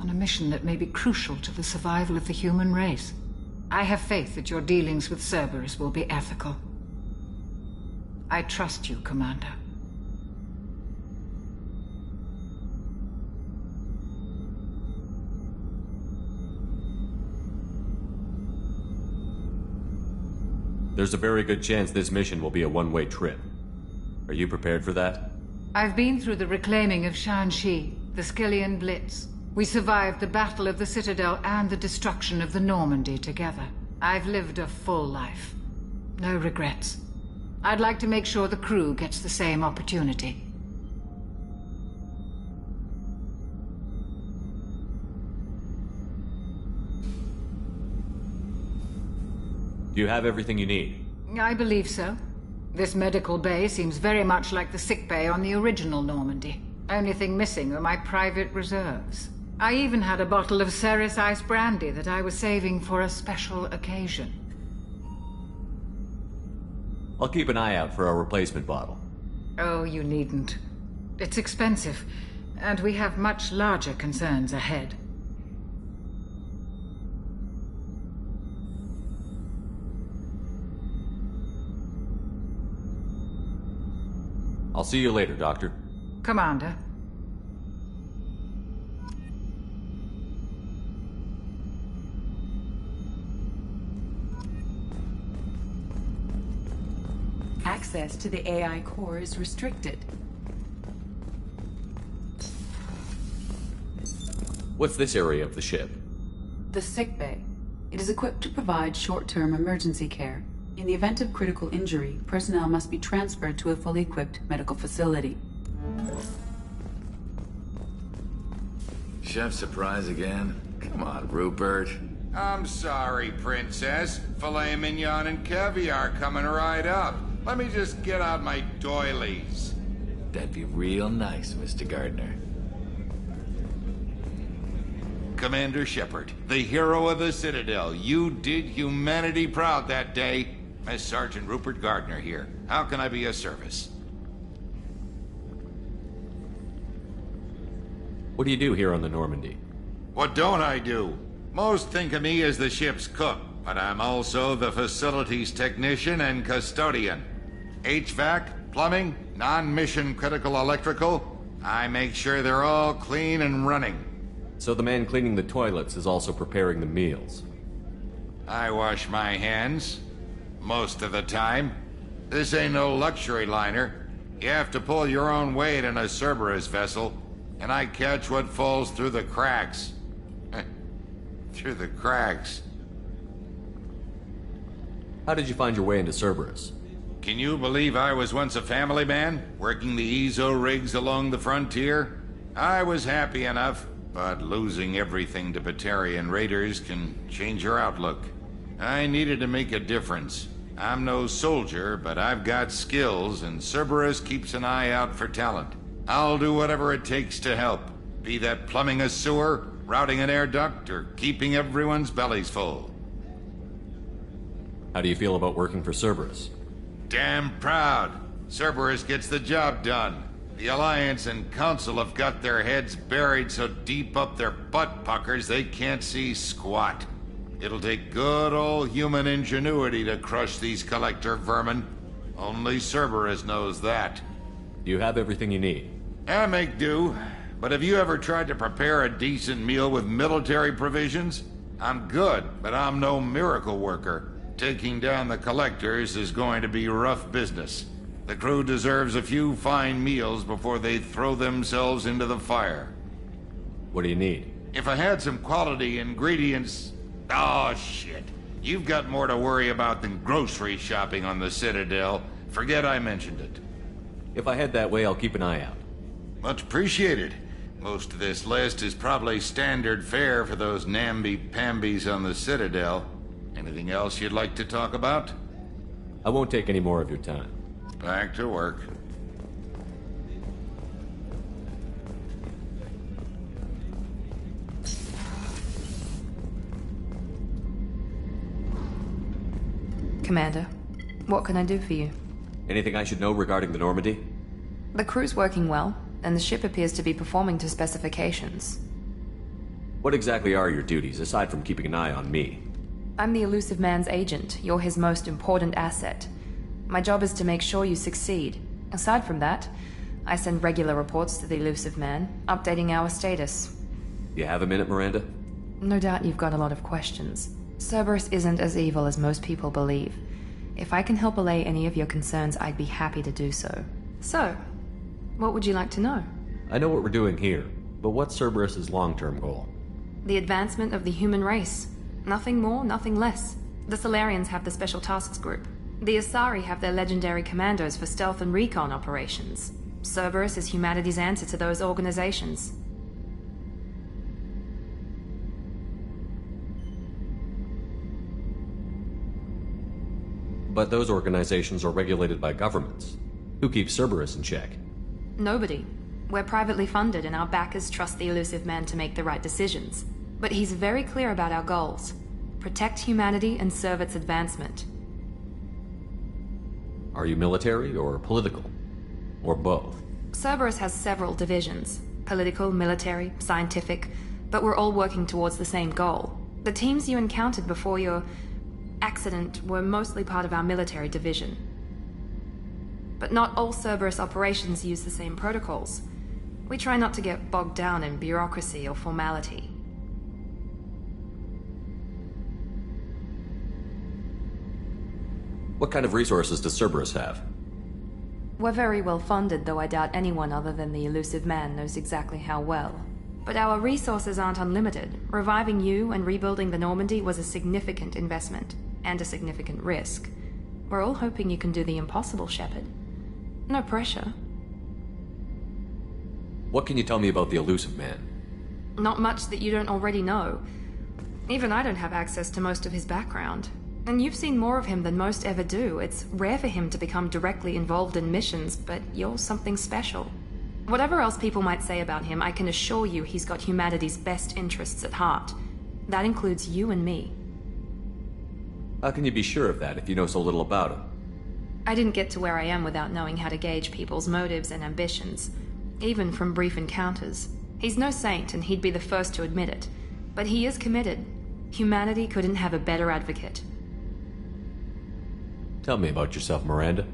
S22: On a mission that may be crucial to the survival of the human race. I have faith that your dealings with Cerberus will be ethical. I trust you, Commander.
S15: There's a very good chance this mission will be a one-way trip. Are you prepared for that?
S22: I've been through the reclaiming of Shanxi, the Skyllian Blitz. We survived the Battle of the Citadel and the destruction of the Normandy together. I've lived a full life. No regrets. I'd like to make sure the crew gets the same opportunity.
S15: Do you have everything you need?
S22: I believe so. This medical bay seems very much like the sick bay on the original Normandy. Only thing missing are my private reserves. I even had a bottle of Ceres Ice brandy that I was saving for a special occasion.
S15: I'll keep an eye out for a replacement bottle.
S22: Oh, you needn't. It's expensive, and we have much larger concerns ahead.
S15: I'll see you later, Doctor.
S22: Commander.
S19: Access to the AI core is restricted.
S15: What's this area of the ship?
S19: The sickbay. It is equipped to provide short-term emergency care. In the event of critical injury, personnel must be transferred to a fully equipped medical facility.
S10: Chef surprise again? Come on, Rupert.
S23: I'm sorry, Princess. Filet mignon and caviar coming right up. Let me just get out my doilies.
S10: That'd be real nice, Mr. Gardner.
S23: Commander Shepard, the hero of the Citadel. You did humanity proud that day. As Sergeant Rupert Gardner here. How can I be of service?
S15: What do you do here on the Normandy?
S23: What don't I do? Most think of me as the ship's cook, but I'm also the facilities technician and custodian. HVAC, plumbing, non-mission critical electrical. I make sure they're all clean and running.
S15: So the man cleaning the toilets is also preparing the meals.
S23: I wash my hands. Most of the time. This ain't no luxury liner. You have to pull your own weight in a Cerberus vessel, and I catch what falls through the cracks. Through the cracks.
S15: How did you find your way into Cerberus?
S23: Can you believe I was once a family man, working the EZO rigs along the frontier? I was happy enough, but losing everything to Batarian raiders can change your outlook. I needed to make a difference. I'm no soldier, but I've got skills, and Cerberus keeps an eye out for talent. I'll do whatever it takes to help, be that plumbing a sewer, routing an air duct, or keeping everyone's bellies full.
S9: How do you feel about working for Cerberus?
S23: Damn proud. Cerberus gets the job done. The Alliance and Council have got their heads buried so deep up their butt puckers they can't see squat. It'll take good old human ingenuity to crush these collector vermin. Only Cerberus knows that.
S9: Do you have everything you need?
S23: I make do. But have you ever tried to prepare a decent meal with military provisions? I'm good, but I'm no miracle worker. Taking down the collectors is going to be rough business. The crew deserves a few fine meals before they throw themselves into the fire.
S9: What do you need?
S23: If I had some quality ingredients... Oh, shit. You've got more to worry about than grocery shopping on the Citadel. Forget I mentioned it.
S9: If I head that way, I'll keep an eye out.
S23: Much appreciated. Most of this list is probably standard fare for those namby-pambies on the Citadel. Anything else you'd like to talk about?
S9: I won't take any more of your time.
S23: Back to work.
S1: Commander, what can I do for you?
S9: Anything I should know regarding the Normandy?
S1: The crew's working well, and the ship appears to be performing to specifications.
S9: What exactly are your duties, aside from keeping an eye on me?
S1: I'm the Elusive Man's agent. You're his most important asset. My job is to make sure you succeed. Aside from that, I send regular reports to the Elusive Man, updating our status.
S9: You have a minute, Miranda?
S1: No doubt you've got a lot of questions. Cerberus isn't as evil as most people believe. If I can help allay any of your concerns, I'd be happy to do so. So, what would you like to know?
S9: I know what we're doing here, but what's Cerberus's long-term goal?
S1: The advancement of the human race. Nothing more, nothing less. The Solarians have the Special Tasks Group. The Asari have their legendary commandos for stealth and recon operations. Cerberus is humanity's answer to those organizations.
S9: But those organizations are regulated by governments. Who keeps Cerberus in check?
S1: Nobody. We're privately funded and our backers trust the Elusive Man to make the right decisions. But he's very clear about our goals. Protect humanity and serve its advancement.
S9: Are you military or political? Or both?
S1: Cerberus has several divisions. Political, military, scientific, but we're all working towards the same goal. The teams you encountered before your accident were mostly part of our military division. But not all Cerberus operations use the same protocols. We try not to get bogged down in bureaucracy or formality.
S9: What kind of resources does Cerberus have?
S1: We're very well funded, though I doubt anyone other than the Elusive Man knows exactly how well. But our resources aren't unlimited. Reviving you and rebuilding the Normandy was a significant investment, and a significant risk. We're all hoping you can do the impossible, Shepard. No pressure.
S9: What can you tell me about the Elusive Man?
S1: Not much that you don't already know. Even I don't have access to most of his background. And you've seen more of him than most ever do. It's rare for him to become directly involved in missions, but you're something special. Whatever else people might say about him, I can assure you he's got humanity's best interests at heart. That includes you and me.
S9: How can you be sure of that if you know so little about him?
S1: I didn't get to where I am without knowing how to gauge people's motives and ambitions, even from brief encounters. He's no saint, and he'd be the first to admit it. But he is committed. Humanity couldn't have a better advocate.
S9: Tell me about yourself, Miranda.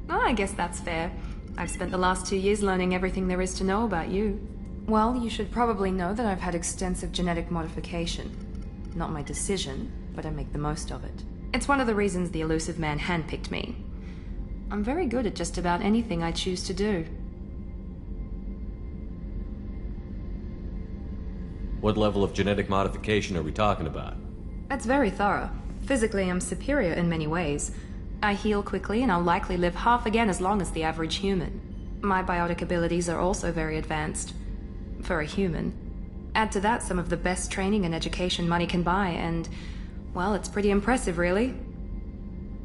S1: Oh, I guess that's fair. I've spent the last 2 years learning everything there is to know about you. Well, you should probably know that I've had extensive genetic modification. Not my decision, but I make the most of it. It's one of the reasons the Elusive Man handpicked me. I'm very good at just about anything I choose to do.
S9: What level of genetic modification are we talking about?
S1: That's very thorough. Physically, I'm superior in many ways. I heal quickly, and I'll likely live half again as long as the average human. My biotic abilities are also very advanced. For a human. Add to that some of the best training and education money can buy, and, well, it's pretty impressive, really.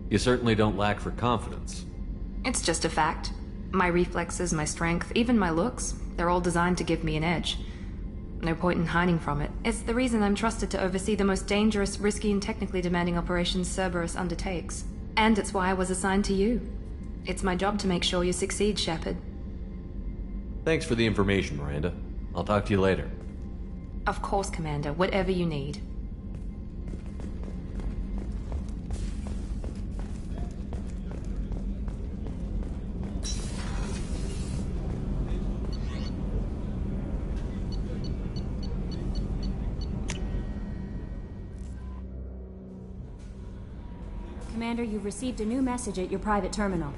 S9: You certainly don't lack for confidence.
S1: It's just a fact. My reflexes, my strength, even my looks, they're all designed to give me an edge. No point in hiding from it. It's the reason I'm trusted to oversee the most dangerous, risky, and technically demanding operations Cerberus undertakes. And it's why I was assigned to you. It's my job to make sure you succeed, Shepard.
S9: Thanks for the information, Miranda. I'll talk to you later.
S1: Of course, Commander. Whatever you need.
S11: Commander, you've received a new message at your private terminal.